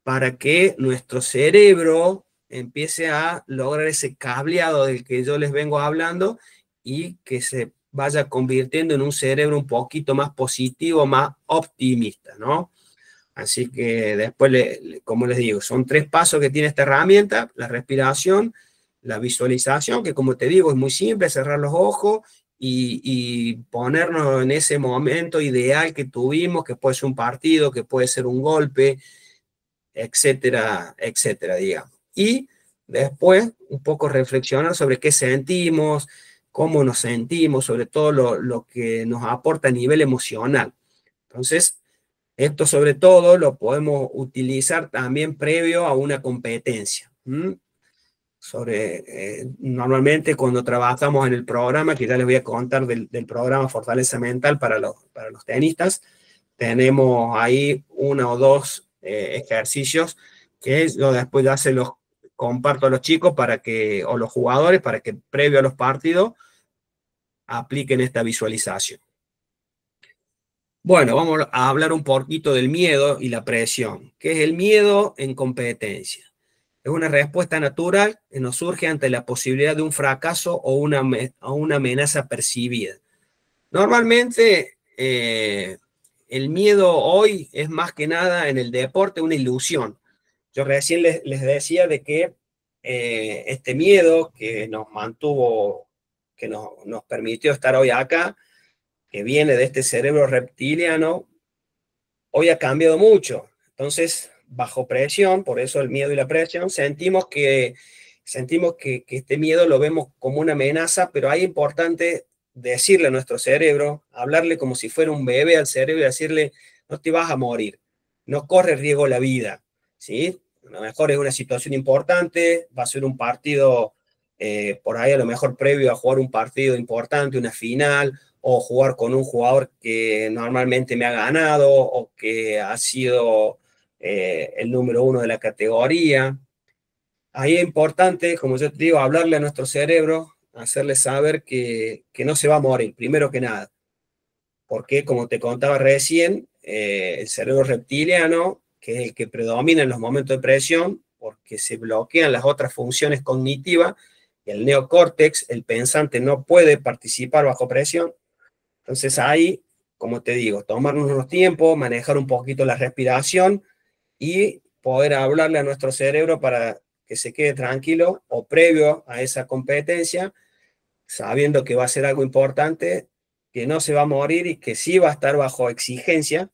Speaker 1: para que nuestro cerebro empiece a lograr ese cableado del que yo les vengo hablando y que se vaya convirtiendo en un cerebro un poquito más positivo, más optimista, ¿no? Así que después, como les digo, son 3 pasos que tiene esta herramienta: la respiración, la visualización, que como te digo es muy simple, cerrar los ojos y ponernos en ese momento ideal que tuvimos, que puede ser un partido, que puede ser un golpe, etcétera, etcétera, digamos. Y después un poco reflexionar sobre qué sentimos, cómo nos sentimos, sobre todo lo que nos aporta a nivel emocional. Entonces, esto sobre todo lo podemos utilizar también previo a una competencia. Normalmente cuando trabajamos en el programa, que ya les voy a contar del programa Fortaleza Mental para los tenistas, tenemos ahí 1 o 2 ejercicios que yo después ya se los comparto a los chicos o los jugadores para que previo a los partidos apliquen esta visualización. Bueno, vamos a hablar un poquito del miedo y la presión. ¿Qué es el miedo en competencia? Es una respuesta natural que nos surge ante la posibilidad de un fracaso o una amenaza percibida. Normalmente, el miedo hoy es más que nada en el deporte una ilusión. Yo recién les decía de que este miedo que nos mantuvo, que nos permitió estar hoy acá, que viene de este cerebro reptiliano, hoy ha cambiado mucho. Entonces, bajo presión, por eso el miedo y la presión, sentimos que este miedo lo vemos como una amenaza, pero es importante decirle a nuestro cerebro, hablarle como si fuera un bebé al cerebro y decirle: no te vas a morir, no corre riesgo la vida, ¿sí? A lo mejor es una situación importante, va a ser un partido, por ahí a lo mejor previo a jugar un partido importante, una final, o jugar con un jugador que normalmente me ha ganado o que ha sido el número 1 de la categoría. Ahí es importante, como yo te digo, hablarle a nuestro cerebro, hacerle saber que no se va a morir, primero que nada. Porque, como te contaba recién, el cerebro reptiliano, que es el que predomina en los momentos de presión, porque se bloquean las otras funciones cognitivas, y el neocórtex, el pensante, no puede participar bajo presión. Entonces ahí, como te digo, tomarnos unos tiempos, manejar un poquito la respiración y poder hablarle a nuestro cerebro para que se quede tranquilo o previo a esa competencia, sabiendo que va a ser algo importante, que no se va a morir y que sí va a estar bajo exigencia,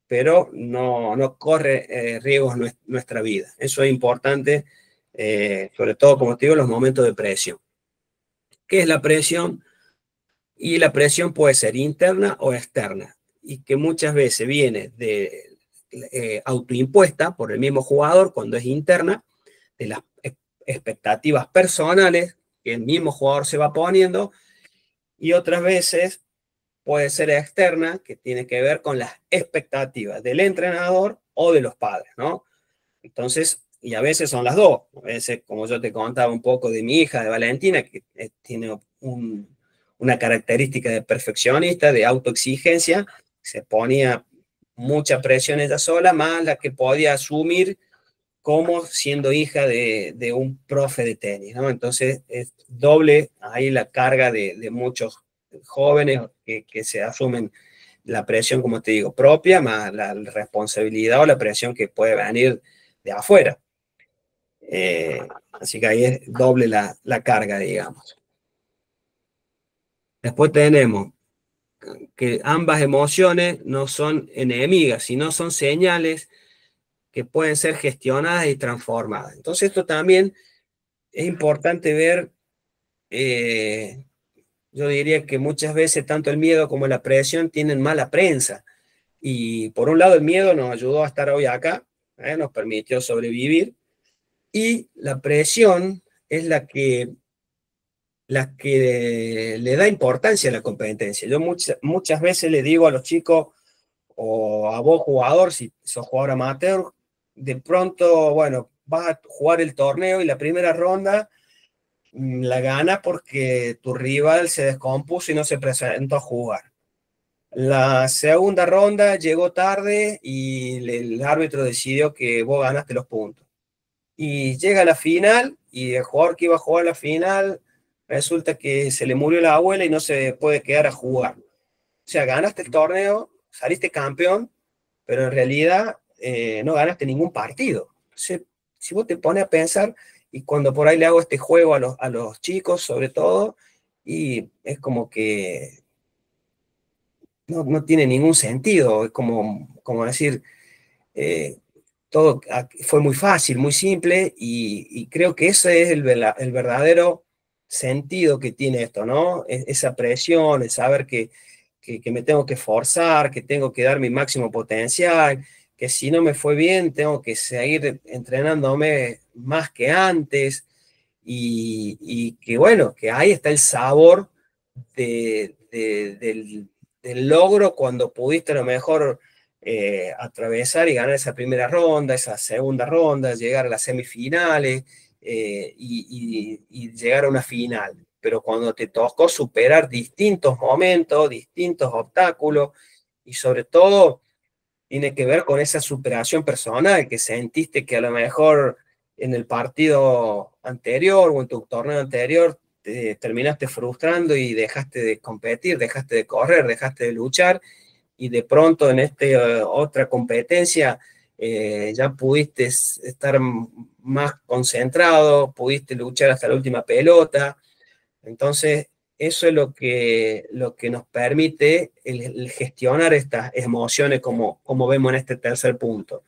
Speaker 1: pero no corre riesgos nuestra vida. Eso es importante, sobre todo, como te digo, en los momentos de presión. ¿Qué es la presión? Y la presión puede ser interna o externa, y que muchas veces viene autoimpuesta por el mismo jugador cuando es interna, de las expectativas personales que el mismo jugador se va poniendo, y otras veces puede ser externa, que tiene que ver con las expectativas del entrenador o de los padres, ¿no? Entonces, y a veces son las dos. A veces, como yo te contaba un poco de mi hija, de Valentina, que tiene una característica de perfeccionista, de autoexigencia, se ponía mucha presión ella sola, más la que podía asumir como siendo hija de un profe de tenis, ¿no? Entonces es doble ahí la carga de muchos jóvenes que se asumen la presión, como te digo, propia, más la responsabilidad o la presión que puede venir de afuera. Así que ahí es doble la carga, digamos. Después tenemos que ambas emociones no son enemigas, sino son señales que pueden ser gestionadas y transformadas. Entonces esto también es importante ver, yo diría que muchas veces tanto el miedo como la presión tienen mala prensa. Y por un lado el miedo nos ayudó a estar hoy acá, nos permitió sobrevivir, y la presión es la que le da importancia a la competencia. Yo muchas veces le digo a los chicos, o a vos jugador, si sos jugador amateur, de pronto, bueno, vas a jugar el torneo y la primera ronda la gana porque tu rival se descompuso y no se presentó a jugar. La segunda ronda llegó tarde y el árbitro decidió que vos ganaste los puntos. y llega a la final, y el jugador que iba a jugar la final, resulta que se le murió la abuela y no se puede quedar a jugar. O sea, ganaste el torneo, saliste campeón, pero en realidad no ganaste ningún partido. Entonces, si vos te pones a pensar, y cuando por ahí le hago este juego a los chicos, sobre todo, y es como que no tiene ningún sentido, es como decir, eh, todo fue muy fácil, muy simple, y creo que ese es el verdadero sentido que tiene esto, ¿no? Esa presión, el saber que me tengo que esforzar, que tengo que dar mi máximo potencial, que si no me fue bien, tengo que seguir entrenándome más que antes, y que bueno, que ahí está el sabor del logro cuando pudiste a lo mejor atravesar y ganar esa primera ronda, esa segunda ronda, llegar a las semifinales y llegar a una final. Pero cuando te tocó superar distintos momentos, distintos obstáculos, y sobre todo tiene que ver con esa superación personal, que sentiste que a lo mejor en el partido anterior o en tu torneo anterior te terminaste frustrando y dejaste de competir, dejaste de correr, dejaste de luchar, y de pronto en esta otra competencia ya pudiste estar más concentrado, pudiste luchar hasta la última pelota. Entonces, eso es lo que nos permite el gestionar estas emociones como vemos en este tercer punto.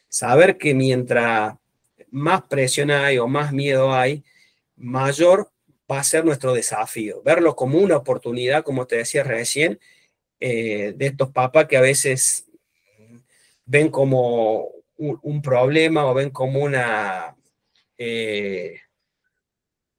Speaker 1: Saber que mientras más presión hay o más miedo hay, mayor va a ser nuestro desafío. Verlo como una oportunidad, como te decía recién, de estos papás que a veces ven como un problema o ven como una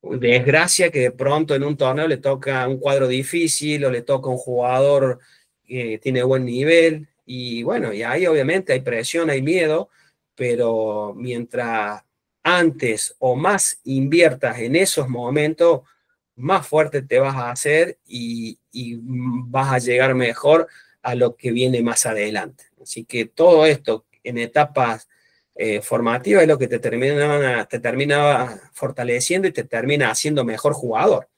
Speaker 1: desgracia que de pronto en un torneo le toca un cuadro difícil o le toca un jugador que tiene buen nivel. Y bueno, y ahí obviamente hay presión, hay miedo, pero mientras antes o más inviertas en esos momentos, más fuerte te vas a hacer y vas a llegar mejor a lo que viene más adelante. Así que todo esto en etapas formativas es lo que te termina fortaleciendo y te termina haciendo mejor jugador.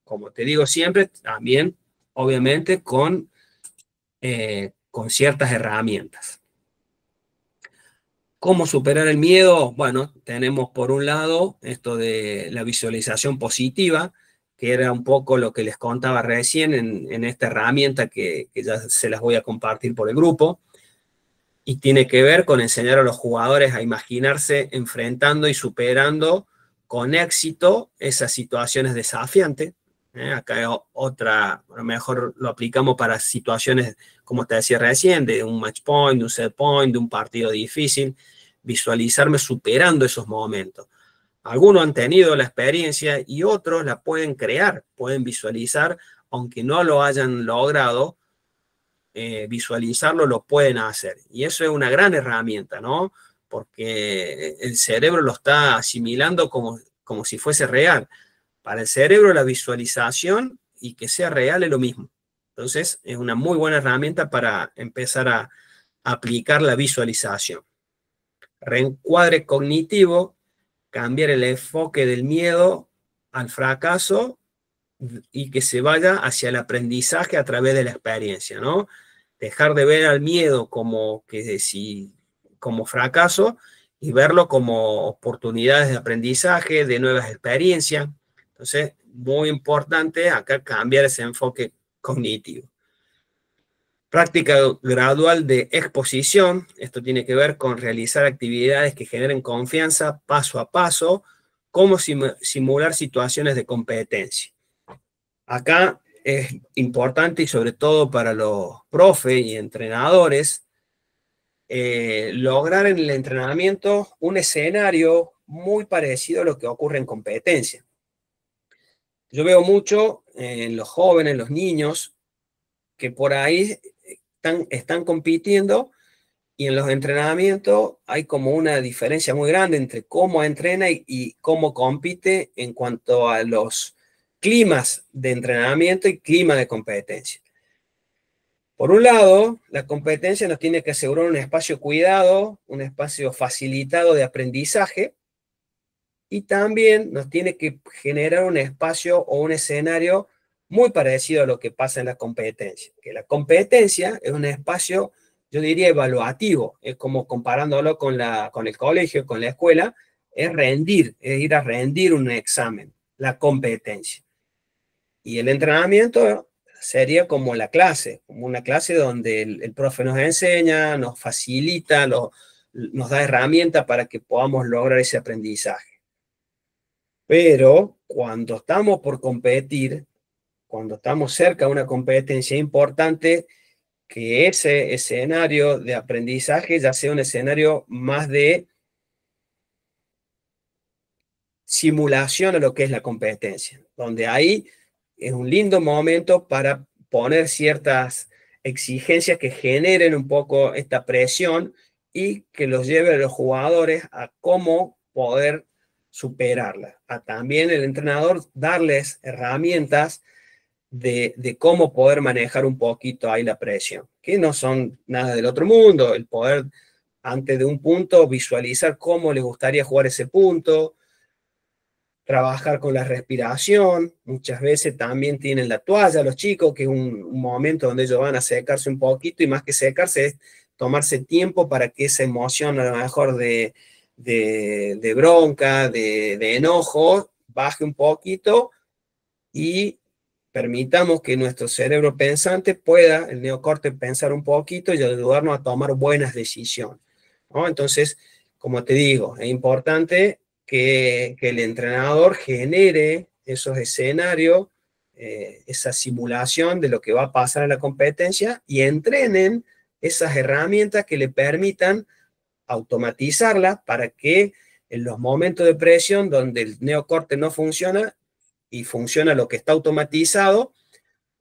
Speaker 1: Como te digo siempre, también obviamente con ciertas herramientas. ¿Cómo superar el miedo? Bueno, tenemos por un lado esto de la visualización positiva, que era un poco lo que les contaba recién en esta herramienta que ya se las voy a compartir por el grupo, y tiene que ver con enseñar a los jugadores a imaginarse enfrentando y superando con éxito esas situaciones desafiantes. Acá hay otra, a lo mejor lo aplicamos para situaciones, como te decía recién, de un match point, de un set point, de un partido difícil, visualizarme superando esos momentos. Algunos han tenido la experiencia y otros la pueden crear, pueden visualizar, aunque no lo hayan logrado, visualizarlo, lo pueden hacer. Y eso es una gran herramienta, ¿no? Porque el cerebro lo está asimilando como si fuese real. Para el cerebro la visualización y que sea real es lo mismo. Entonces es una muy buena herramienta para empezar a aplicar la visualización. Reencuadre cognitivo, cambiar el enfoque del miedo al fracaso y que se vaya hacia el aprendizaje a través de la experiencia, ¿no? Dejar de ver al miedo como fracaso y verlo como oportunidades de aprendizaje, de nuevas experiencias. Entonces, muy importante acá cambiar ese enfoque cognitivo. Práctica gradual de exposición. Esto tiene que ver con realizar actividades que generen confianza paso a paso, como simular situaciones de competencia. Acá es importante, y sobre todo para los profes y entrenadores, lograr en el entrenamiento un escenario muy parecido a lo que ocurre en competencia. Yo veo mucho en los jóvenes, en los niños, que por ahí están compitiendo, y en los entrenamientos hay como una diferencia muy grande entre cómo entrena y cómo compite en cuanto a los climas de entrenamiento y clima de competencia. Por un lado, la competencia nos tiene que asegurar un espacio cuidado, un espacio facilitado de aprendizaje, y también nos tiene que generar un espacio o un escenario muy parecido a lo que pasa en la competencia. Que la competencia es un espacio, yo diría, evaluativo, es como comparándolo con el colegio, con la escuela, es rendir, es ir a rendir un examen, la competencia. Y el entrenamiento sería como la clase, como una clase donde el profe nos enseña, nos facilita, nos da herramientas para que podamos lograr ese aprendizaje. Pero cuando estamos por competir, cuando estamos cerca de una competencia importante, que ese escenario de aprendizaje ya sea un escenario más de simulación a lo que es la competencia, donde ahí es un lindo momento para poner ciertas exigencias que generen un poco esta presión y que los lleve a los jugadores a cómo poder superarla. A también el entrenador darles herramientas de cómo poder manejar un poquito ahí la presión, que no son nada del otro mundo, el poder antes de un punto visualizar cómo les gustaría jugar ese punto, trabajar con la respiración, muchas veces también tienen la toalla los chicos, que es un momento donde ellos van a secarse un poquito, y más que secarse es tomarse tiempo para que esa emoción a lo mejor de bronca, de enojo, baje un poquito y permitamos que nuestro cerebro pensante pueda, el neocórtex, pensar un poquito y ayudarnos a tomar buenas decisiones, ¿no? Entonces, como te digo, es importante que el entrenador genere esos escenarios, esa simulación de lo que va a pasar en la competencia y entrenen esas herramientas que le permitan automatizarla para que en los momentos de presión donde el neocórtex no funciona y funciona lo que está automatizado,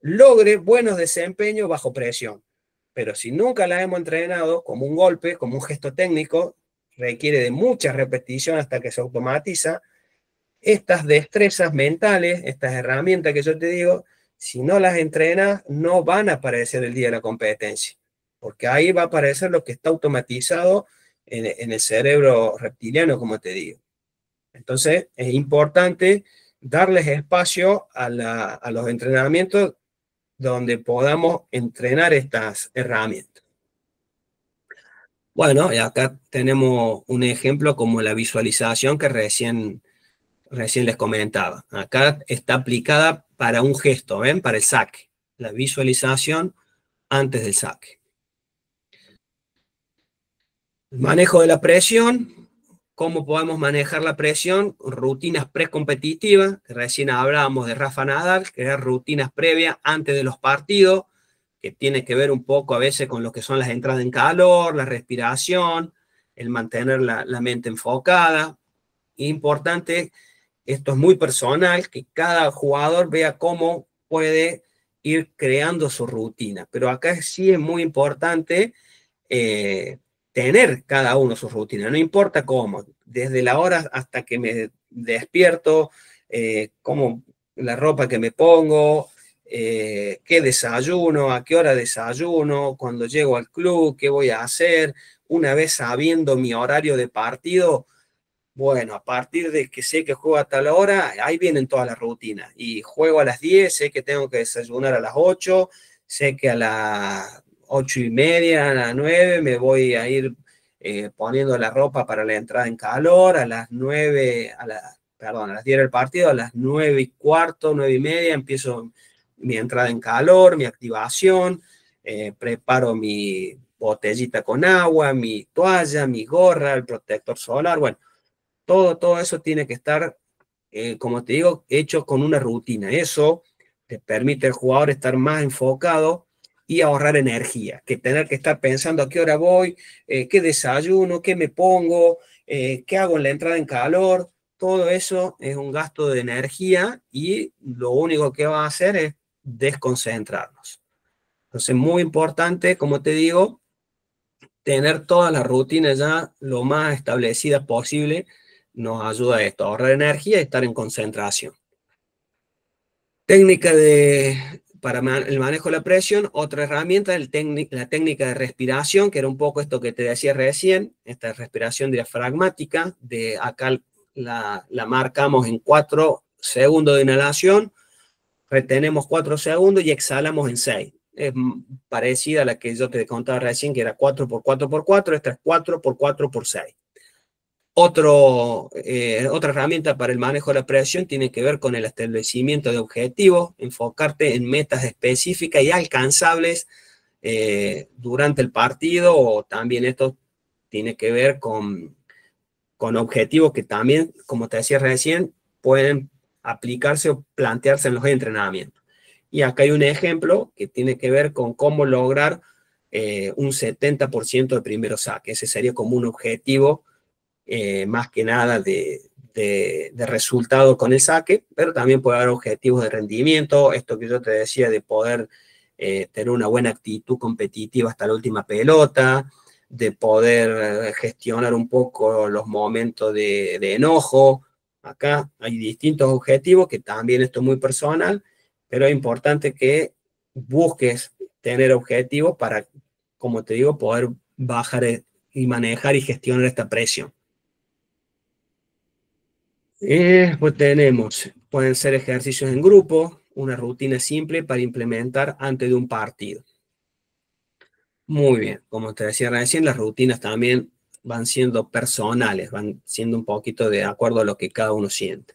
Speaker 1: logre buenos desempeños bajo presión. Pero si nunca la hemos entrenado, como un golpe, como un gesto técnico, requiere de mucha repetición hasta que se automatiza, estas destrezas mentales, estas herramientas que yo te digo, si no las entrenas, no van a aparecer el día de la competencia, porque ahí va a aparecer lo que está automatizado en el cerebro reptiliano, como te digo. Entonces, es importante darles espacio a los entrenamientos donde podamos entrenar estas herramientas. Bueno, y acá tenemos un ejemplo como la visualización que recién les comentaba. Acá está aplicada para un gesto, ¿ven? Para el saque. La visualización antes del saque. El manejo de la presión. ¿Cómo podemos manejar la presión? Rutinas precompetitivas. Recién hablábamos de Rafa Nadal, que eran rutinas previas antes de los partidos, que tiene que ver un poco a veces con lo que son las entradas en calor, la respiración, el mantener la mente enfocada. Importante, esto es muy personal, que cada jugador vea cómo puede ir creando su rutina. Pero acá sí es muy importante tener cada uno su rutina, no importa cómo, desde la hora hasta que me despierto, cómo la ropa que me pongo, qué desayuno, a qué hora desayuno, cuando llego al club, qué voy a hacer, una vez sabiendo mi horario de partido. Bueno, a partir de que sé que juego a tal hora, ahí vienen todas las rutinas. Y juego a las 10, sé que tengo que desayunar a las 8, sé que a las 8:30, a las 9 me voy a ir poniendo la ropa para la entrada en calor, a las 9, perdón, a las 10 del partido, a las 9:15, 9:30 empiezo mi entrada en calor, mi activación, preparo mi botellita con agua, mi toalla, mi gorra, el protector solar, bueno. Todo eso tiene que estar, como te digo, hecho con una rutina. Eso te permite al jugador estar más enfocado y ahorrar energía, que tener que estar pensando a qué hora voy, qué desayuno, qué me pongo, qué hago en la entrada en calor. Todo eso es un gasto de energía y lo único que va a hacer es desconcentrarnos. Entonces, muy importante, como te digo, tener toda la rutina ya lo más establecida posible nos ayuda a esto, a ahorrar energía y estar en concentración. Técnica para el manejo de la presión, otra herramienta, la técnica de respiración, que era un poco esto que te decía recién, esta respiración diafragmática, de acá la marcamos en 4 segundos de inhalación, retenemos 4 segundos y exhalamos en 6. Es parecida a la que yo te contaba recién, que era 4 por 4 por 4, esta es 4 por 4 por 6. Otra herramienta para el manejo de la presión tiene que ver con el establecimiento de objetivos, enfocarte en metas específicas y alcanzables durante el partido, o también esto tiene que ver con objetivos que también, como te decía recién, pueden aplicarse o plantearse en los entrenamientos. Y acá hay un ejemplo que tiene que ver con cómo lograr un 70% de primero saque. Ese sería como un objetivo más que nada de resultado con el saque, pero también puede haber objetivos de rendimiento, esto que yo te decía de poder tener una buena actitud competitiva hasta la última pelota, de poder gestionar un poco los momentos de enojo. Acá hay distintos objetivos, que también esto es muy personal, pero es importante que busques tener objetivos para, como te digo, poder bajar y manejar y gestionar esta presión. Pues tenemos, pueden ser ejercicios en grupo, una rutina simple para implementar antes de un partido. Muy bien, como te decía recién, las rutinas también van siendo personales, van siendo un poquito de acuerdo a lo que cada uno siente.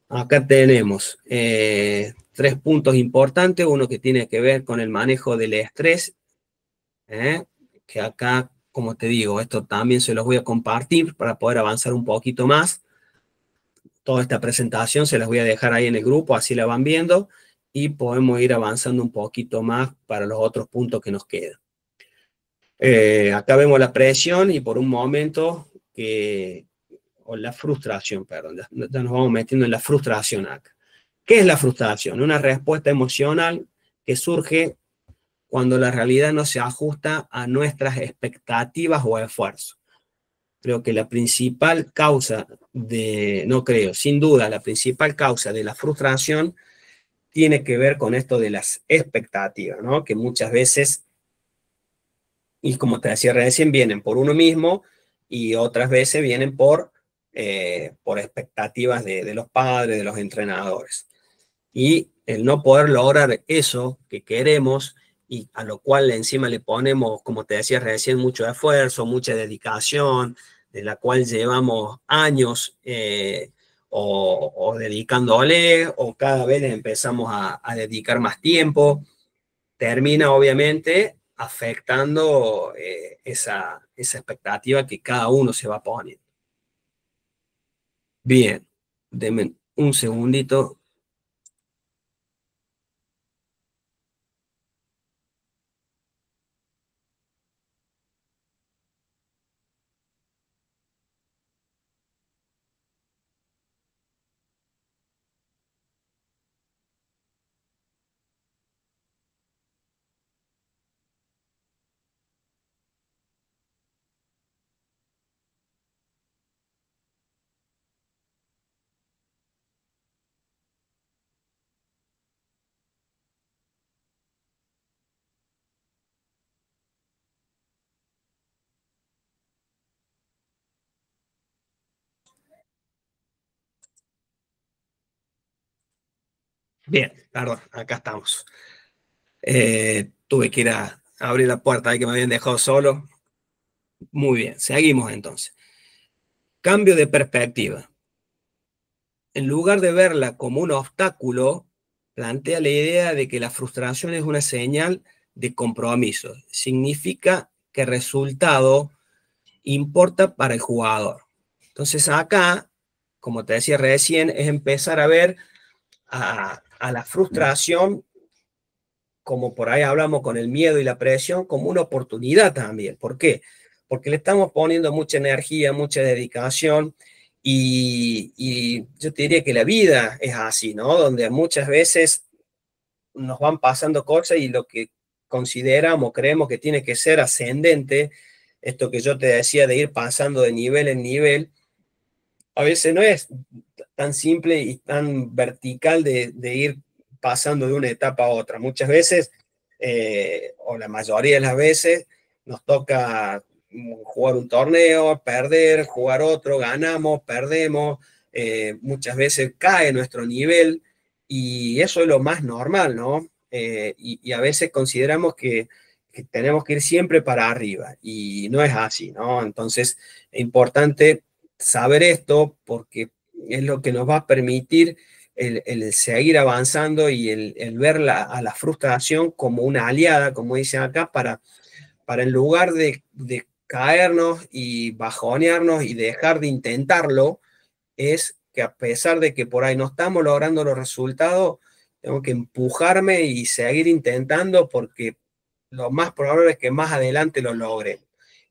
Speaker 1: Acá tenemos 3 puntos importantes, uno que tiene que ver con el manejo del estrés, que acá, como te digo, esto también se los voy a compartir para poder avanzar un poquito más. Toda esta presentación se las voy a dejar ahí en el grupo, así la van viendo, y podemos ir avanzando un poquito más para los otros puntos que nos quedan. Acá vemos la presión y por un momento, o la frustración, perdón, ya nos vamos metiendo en la frustración acá. ¿Qué es la frustración? Una respuesta emocional que surge cuando la realidad no se ajusta a nuestras expectativas o esfuerzos. Creo que la principal causa no creo, sin duda, la principal causa de la frustración tiene que ver con esto de las expectativas, ¿no? Que muchas veces, y como te decía recién, vienen por uno mismo y otras veces vienen por expectativas de los padres, de los entrenadores. Y el no poder lograr eso que queremos y a lo cual encima le ponemos, como te decía recién, mucho esfuerzo, mucha dedicación, de la cual llevamos años o dedicándole, o cada vez le empezamos a dedicar más tiempo, termina obviamente afectando esa expectativa que cada uno se va poniendo. Bien, denme un segundito. Bien, perdón, acá estamos. Tuve que ir a abrir la puerta ahí que me habían dejado solo. Muy bien, seguimos entonces. Cambio de perspectiva. En lugar de verla como un obstáculo, plantea la idea de que la frustración es una señal de compromiso. Significa que el resultado importa para el jugador. Entonces acá, como te decía recién, es empezar a ver a la frustración, como por ahí hablamos con el miedo y la presión, como una oportunidad también. ¿Por qué? Porque le estamos poniendo mucha energía, mucha dedicación, y yo te diría que la vida es así, ¿no? Donde muchas veces nos van pasando cosas y lo que consideramos, creemos que tiene que ser ascendente, esto que yo te decía de ir pasando de nivel en nivel, a veces no es tan simple y tan vertical de ir pasando de una etapa a otra. Muchas veces, o la mayoría de las veces, nos toca jugar un torneo, perder, jugar otro, ganamos, perdemos, muchas veces cae nuestro nivel y eso es lo más normal, ¿no? Y a veces consideramos que tenemos que ir siempre para arriba y no es así, ¿no? Entonces es importante saber esto porque es lo que nos va a permitir el seguir avanzando y el ver a la frustración como una aliada, como dicen acá, para en lugar de caernos y bajonearnos y dejar de intentarlo, es que a pesar de que por ahí no estamos logrando los resultados, tengo que empujarme y seguir intentando porque lo más probable es que más adelante lo logre.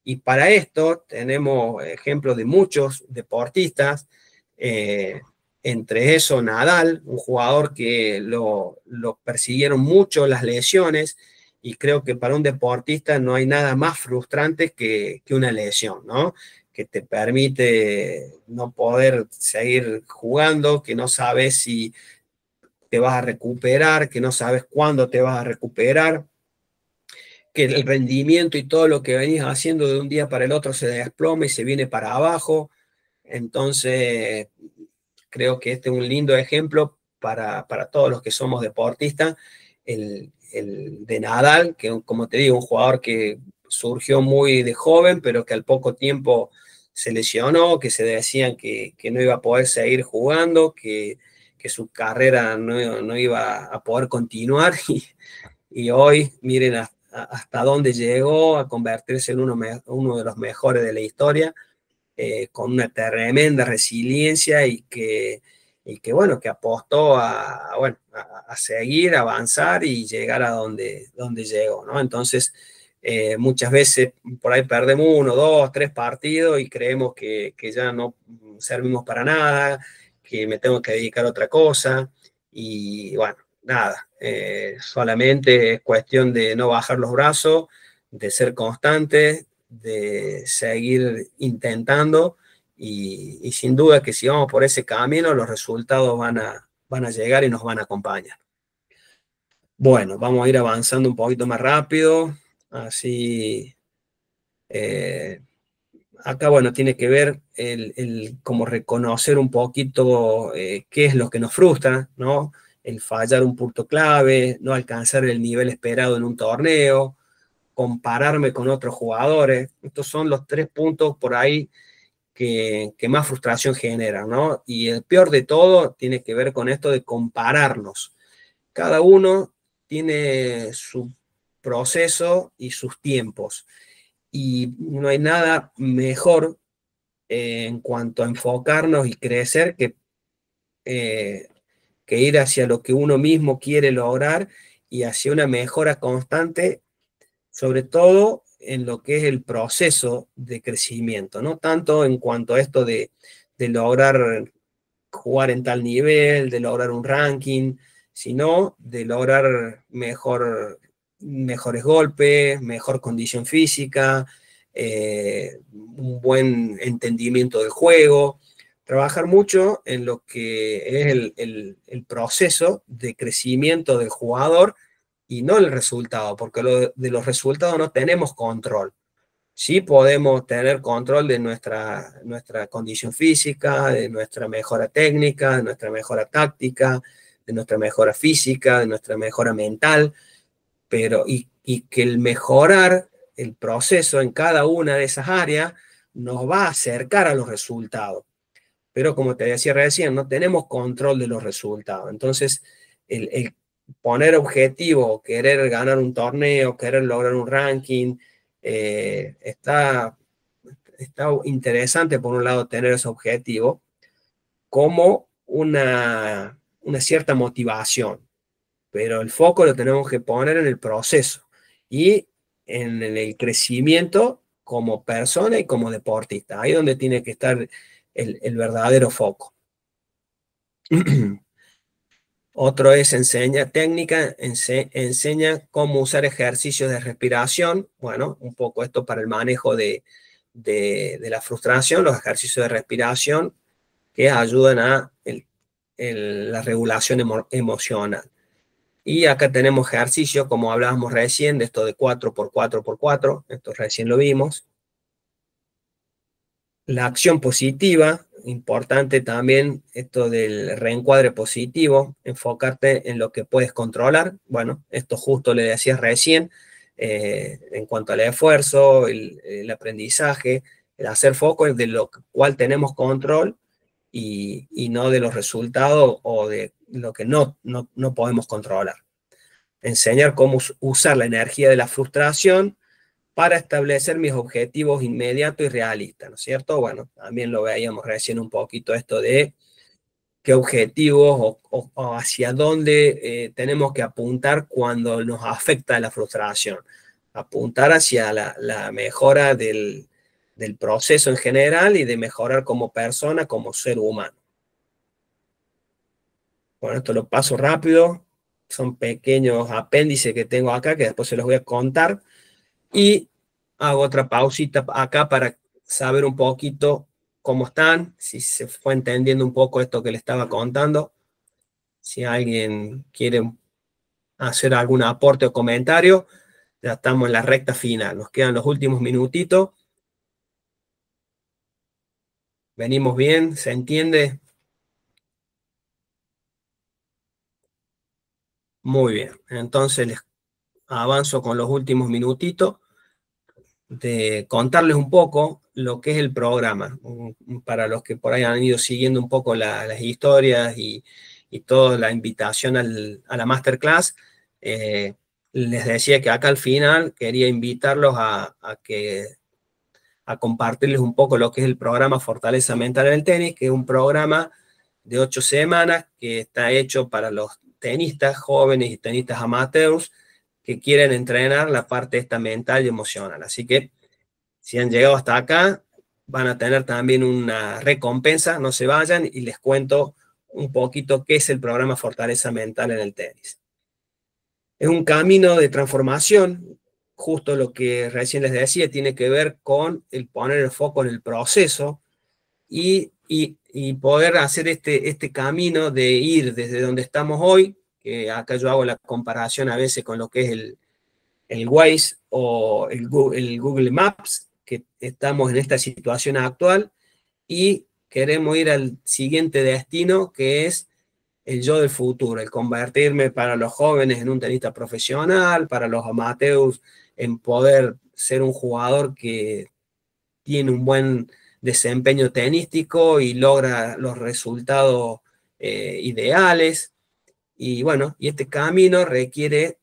Speaker 1: Y para esto tenemos ejemplos de muchos deportistas, eh, entre eso Nadal, un jugador que lo persiguieron mucho las lesiones, y creo que para un deportista no hay nada más frustrante que una lesión, ¿no? Que te permite no poder seguir jugando, que no sabes si te vas a recuperar, que no sabes cuándo te vas a recuperar, que el rendimiento y todo lo que venís haciendo de un día para el otro se desploma y se viene para abajo. Entonces, creo que este es un lindo ejemplo para todos los que somos deportistas, el de Nadal, que como te digo, un jugador que surgió muy de joven, pero que al poco tiempo se lesionó, que se decían que no iba a poder seguir jugando, que su carrera no iba a poder continuar y hoy miren hasta dónde llegó a convertirse en uno de los mejores de la historia, con una tremenda resiliencia y que bueno, que apostó bueno, a seguir, a avanzar y llegar a donde llegó, ¿no? Entonces, muchas veces por ahí perdemos 1, 2, 3 partidos y creemos que ya no servimos para nada, que me tengo que dedicar a otra cosa y bueno, nada, solamente es cuestión de no bajar los brazos, de ser constantes, de seguir intentando y sin duda que si vamos por ese camino, los resultados van a llegar y nos van a acompañar. Bueno, vamos a ir avanzando un poquito más rápido, así acá, bueno, tiene que ver como reconocer un poquito qué es lo que nos frustra, ¿no? El fallar un punto clave, no alcanzar el nivel esperado en un torneo, compararme con otros jugadores. Estos son los 3 puntos por ahí que más frustración generan, ¿no? Y el peor de todo tiene que ver con esto de compararnos. Cada uno tiene su proceso y sus tiempos. Y no hay nada mejor en cuanto a enfocarnos y crecer eh, que ir hacia lo que uno mismo quiere lograr y hacia una mejora constante, sobre todo en lo que es el proceso de crecimiento, no tanto en cuanto a esto de lograr jugar en tal nivel, de lograr un ranking, sino de lograr mejores golpes, mejor condición física, un buen entendimiento del juego, trabajar mucho en lo que es el proceso de crecimiento del jugador y no el resultado, porque de los resultados no tenemos control. Sí podemos tener control de nuestra condición física, de nuestra mejora técnica, de nuestra mejora táctica, de nuestra mejora física, de nuestra mejora mental, pero y que el mejorar el proceso en cada una de esas áreas nos va a acercar a los resultados. Pero como te decía recién, no tenemos control de los resultados. Entonces, el poner objetivo, querer ganar un torneo, querer lograr un ranking, está interesante por un lado tener ese objetivo como una cierta motivación, pero el foco lo tenemos que poner en el proceso y en el crecimiento como persona y como deportista. Ahí es donde tiene que estar el verdadero foco. Otro es enseña técnica, enseña cómo usar ejercicios de respiración. Bueno, un poco esto para el manejo de la frustración, los ejercicios de respiración que ayudan a la regulación emocional. Y acá tenemos ejercicios, como hablábamos recién, de esto de 4x4x4, esto recién lo vimos. La acción positiva, importante también esto del reencuadre positivo, enfocarte en lo que puedes controlar. Bueno, esto justo le decías recién, en cuanto al esfuerzo, el aprendizaje, el hacer foco es de lo cual tenemos control y no de los resultados o de lo que no podemos controlar. Enseñar cómo usar la energía de la frustración para establecer mis objetivos inmediatos y realistas, ¿no es cierto? Bueno, también lo veíamos recién un poquito esto de qué objetivos o hacia dónde tenemos que apuntar cuando nos afecta la frustración. Apuntar hacia la mejora del proceso en general y de mejorar como persona, como ser humano. Bueno, esto lo paso rápido, son pequeños apéndices que tengo acá que después se los voy a contar. Y hago otra pausita acá para saber un poquito cómo están, si se fue entendiendo un poco esto que le estaba contando, si alguien quiere hacer algún aporte o comentario, ya estamos en la recta final, nos quedan los últimos minutitos. Venimos bien, ¿se entiende? Muy bien, entonces les avanzo con los últimos minutitos de contarles un poco lo que es el programa, para los que por ahí han ido siguiendo un poco las historias y toda la invitación a la masterclass. Les decía que acá al final quería invitarlos a compartirles un poco lo que es el programa Fortaleza Mental en el Tenis, que es un programa de 8 semanas que está hecho para los tenistas jóvenes y tenistas amateurs que quieren entrenar la parte esta mental y emocional. Así que si han llegado hasta acá, van a tener también una recompensa, no se vayan, y les cuento un poquito qué es el programa Fortaleza Mental en el Tenis. Es un camino de transformación, justo lo que recién les decía, tiene que ver con el poner el foco en el proceso y poder hacer este camino de ir desde donde estamos hoy, que acá yo hago la comparación a veces con lo que es el Waze o el Google Maps, que estamos en esta situación actual y queremos ir al siguiente destino, que es el yo del futuro, el convertirme para los jóvenes en un tenista profesional, para los amateurs en poder ser un jugador que tiene un buen desempeño tenístico y logra los resultados ideales. Y bueno, y este camino requiere,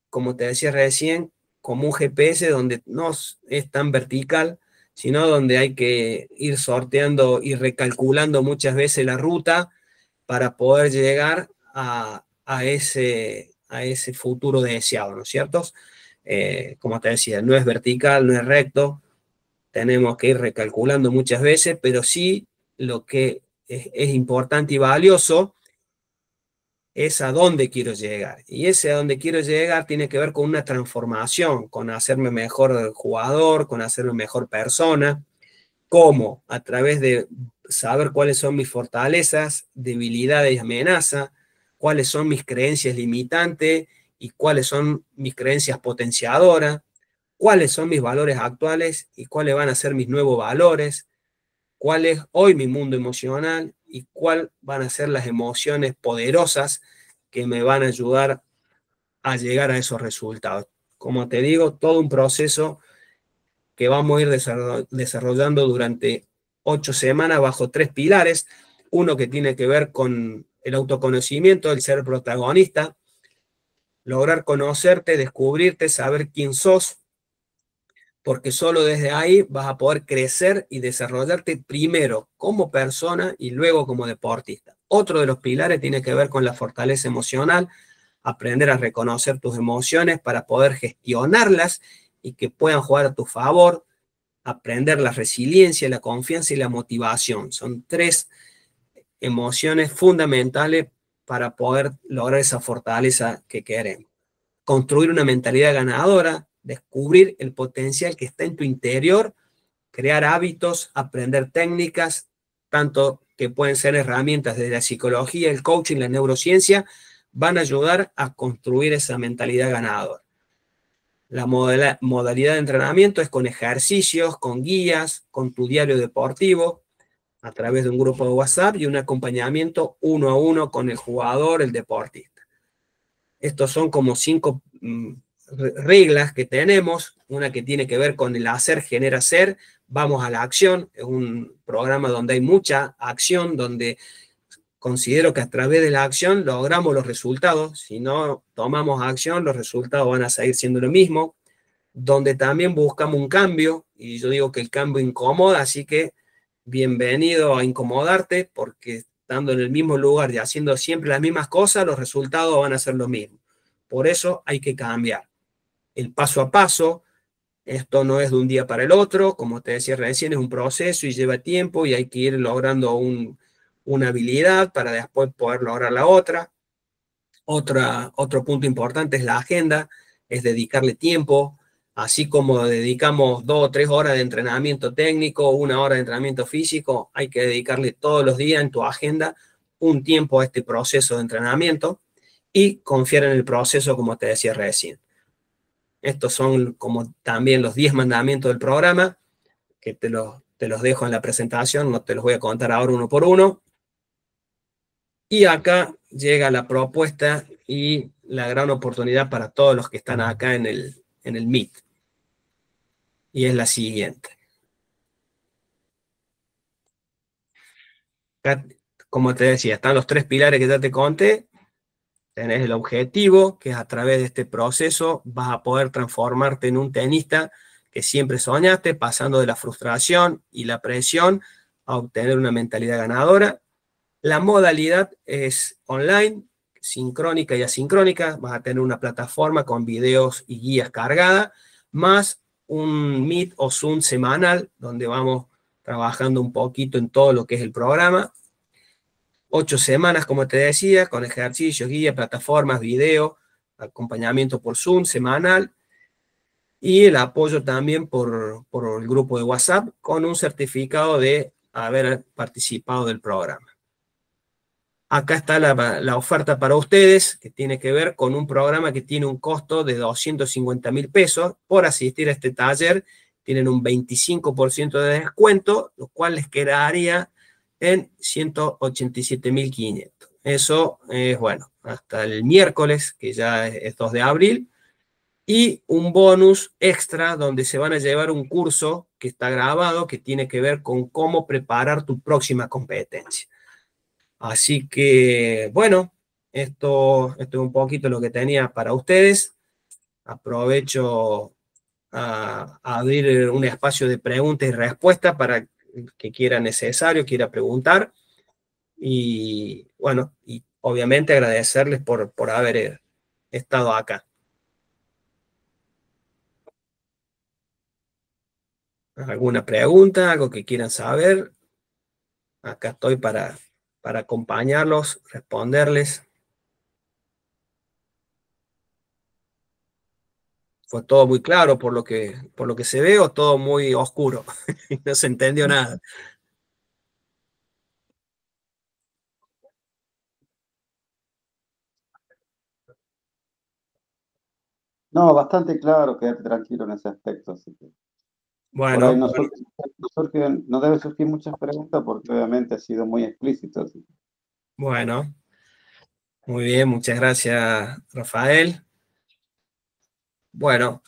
Speaker 1: como te decía recién, como un GPS donde no es tan vertical, sino donde hay que ir sorteando y recalculando muchas veces la ruta para poder llegar a ese futuro deseado, ¿no es cierto? Como te decía, no es vertical, no es recto, tenemos que ir recalculando muchas veces, pero sí lo que es importante y valioso es a dónde quiero llegar. Y ese a dónde quiero llegar tiene que ver con una transformación, con hacerme mejor jugador, con hacerme mejor persona. ¿Cómo? A través de saber cuáles son mis fortalezas, debilidades y amenazas, cuáles son mis creencias limitantes y cuáles son mis creencias potenciadoras, cuáles son mis valores actuales y cuáles van a ser mis nuevos valores, cuál es hoy mi mundo emocional y cuáles van a ser las emociones poderosas que me van a ayudar a llegar a esos resultados. Como te digo, todo un proceso que vamos a ir desarrollando durante 8 semanas bajo 3 pilares. Uno que tiene que ver con el autoconocimiento, el ser protagonista, lograr conocerte, descubrirte, saber quién sos, porque solo desde ahí vas a poder crecer y desarrollarte primero como persona y luego como deportista. Otro de los pilares tiene que ver con la fortaleza emocional, aprender a reconocer tus emociones para poder gestionarlas y que puedan jugar a tu favor, aprender la resiliencia, la confianza y la motivación. Son 3 emociones fundamentales para poder lograr esa fortaleza que queremos. Construir una mentalidad ganadora, descubrir el potencial que está en tu interior, crear hábitos, aprender técnicas, tanto que pueden ser herramientas de la psicología, el coaching, la neurociencia, van a ayudar a construir esa mentalidad ganadora. La modalidad de entrenamiento es con ejercicios, con guías, con tu diario deportivo, a través de un grupo de WhatsApp y un acompañamiento 1 a 1 con el jugador, el deportista. Estos son como 5 reglas que tenemos, una que tiene que ver con el hacer genera ser, vamos a la acción, es un programa donde hay mucha acción, donde considero que a través de la acción logramos los resultados, si no tomamos acción los resultados van a seguir siendo lo mismo, donde también buscamos un cambio, y yo digo que el cambio incomoda, así que bienvenido a incomodarte, porque estando en el mismo lugar y haciendo siempre las mismas cosas, los resultados van a ser los mismos. Por eso hay que cambiar. El paso a paso, esto no es de un día para el otro, como te decía recién, es un proceso y lleva tiempo y hay que ir logrando una habilidad para después poder lograr la otra. Otro punto importante es la agenda, es dedicarle tiempo, así como dedicamos 2 o 3 horas de entrenamiento técnico, 1 hora de entrenamiento físico, hay que dedicarle todos los días en tu agenda un tiempo a este proceso de entrenamiento y confiar en el proceso, como te decía recién. Estos son como también los 10 mandamientos del programa, que te los dejo en la presentación, no te los voy a contar ahora uno por uno. Y acá llega la propuesta y la gran oportunidad para todos los que están acá en el Meet. Y es la siguiente. Acá, como te decía, están los 3 pilares que ya te conté. Tenés el objetivo, que es a través de este proceso vas a poder transformarte en un tenista que siempre soñaste, pasando de la frustración y la presión a obtener una mentalidad ganadora. La modalidad es online, sincrónica y asincrónica. Vas a tener una plataforma con videos y guías cargada, más un Meet o Zoom semanal, donde vamos trabajando un poquito en todo lo que es el programa. 8 semanas, como te decía, con ejercicios, guías, plataformas, video, acompañamiento por Zoom semanal, y el apoyo también por el grupo de WhatsApp, con un certificado de haber participado del programa. Acá está la oferta para ustedes, que tiene que ver con un programa que tiene un costo de 250.000 pesos. Por asistir a este taller tienen un 25% de descuento, lo cual les quedaría en 187.500. Eso es, bueno, hasta el miércoles, que ya es 2 de abril, y un bonus extra donde se van a llevar un curso que está grabado, que tiene que ver con cómo preparar tu próxima competencia. Así que, bueno, esto es un poquito lo que tenía para ustedes. Aprovecho a abrir un espacio de preguntas y respuestas para el que quiera necesario, quiera preguntar. Y bueno, y obviamente agradecerles por haber estado acá. ¿Alguna pregunta? ¿Algo que quieran saber? Acá estoy para acompañarlos, responderles. Fue todo muy claro por lo que se ve, o todo muy oscuro. No se entendió nada.
Speaker 2: No, bastante claro, quédate tranquilo en ese aspecto. Así que por ahí
Speaker 1: Bueno,
Speaker 2: no debe surgir muchas preguntas porque obviamente ha sido muy explícito. Así que
Speaker 1: bueno, muy bien, muchas gracias, Rafael. Bueno,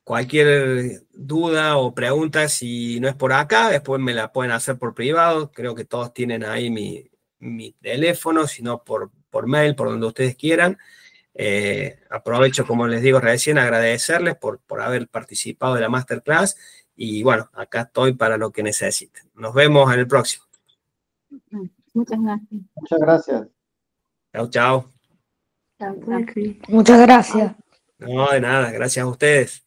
Speaker 1: cualquier duda o pregunta, si no es por acá, después me la pueden hacer por privado. Creo que todos tienen ahí mi teléfono, si no por mail, por donde ustedes quieran. Aprovecho, como les digo recién, agradecerles por haber participado de la masterclass y bueno, acá estoy para lo que necesiten. Nos vemos en el próximo.
Speaker 3: Muchas gracias.
Speaker 2: muchas gracias.
Speaker 1: Chau, chau.
Speaker 3: Chao, chao.
Speaker 4: Muchas gracias.
Speaker 1: No, de nada, gracias a ustedes.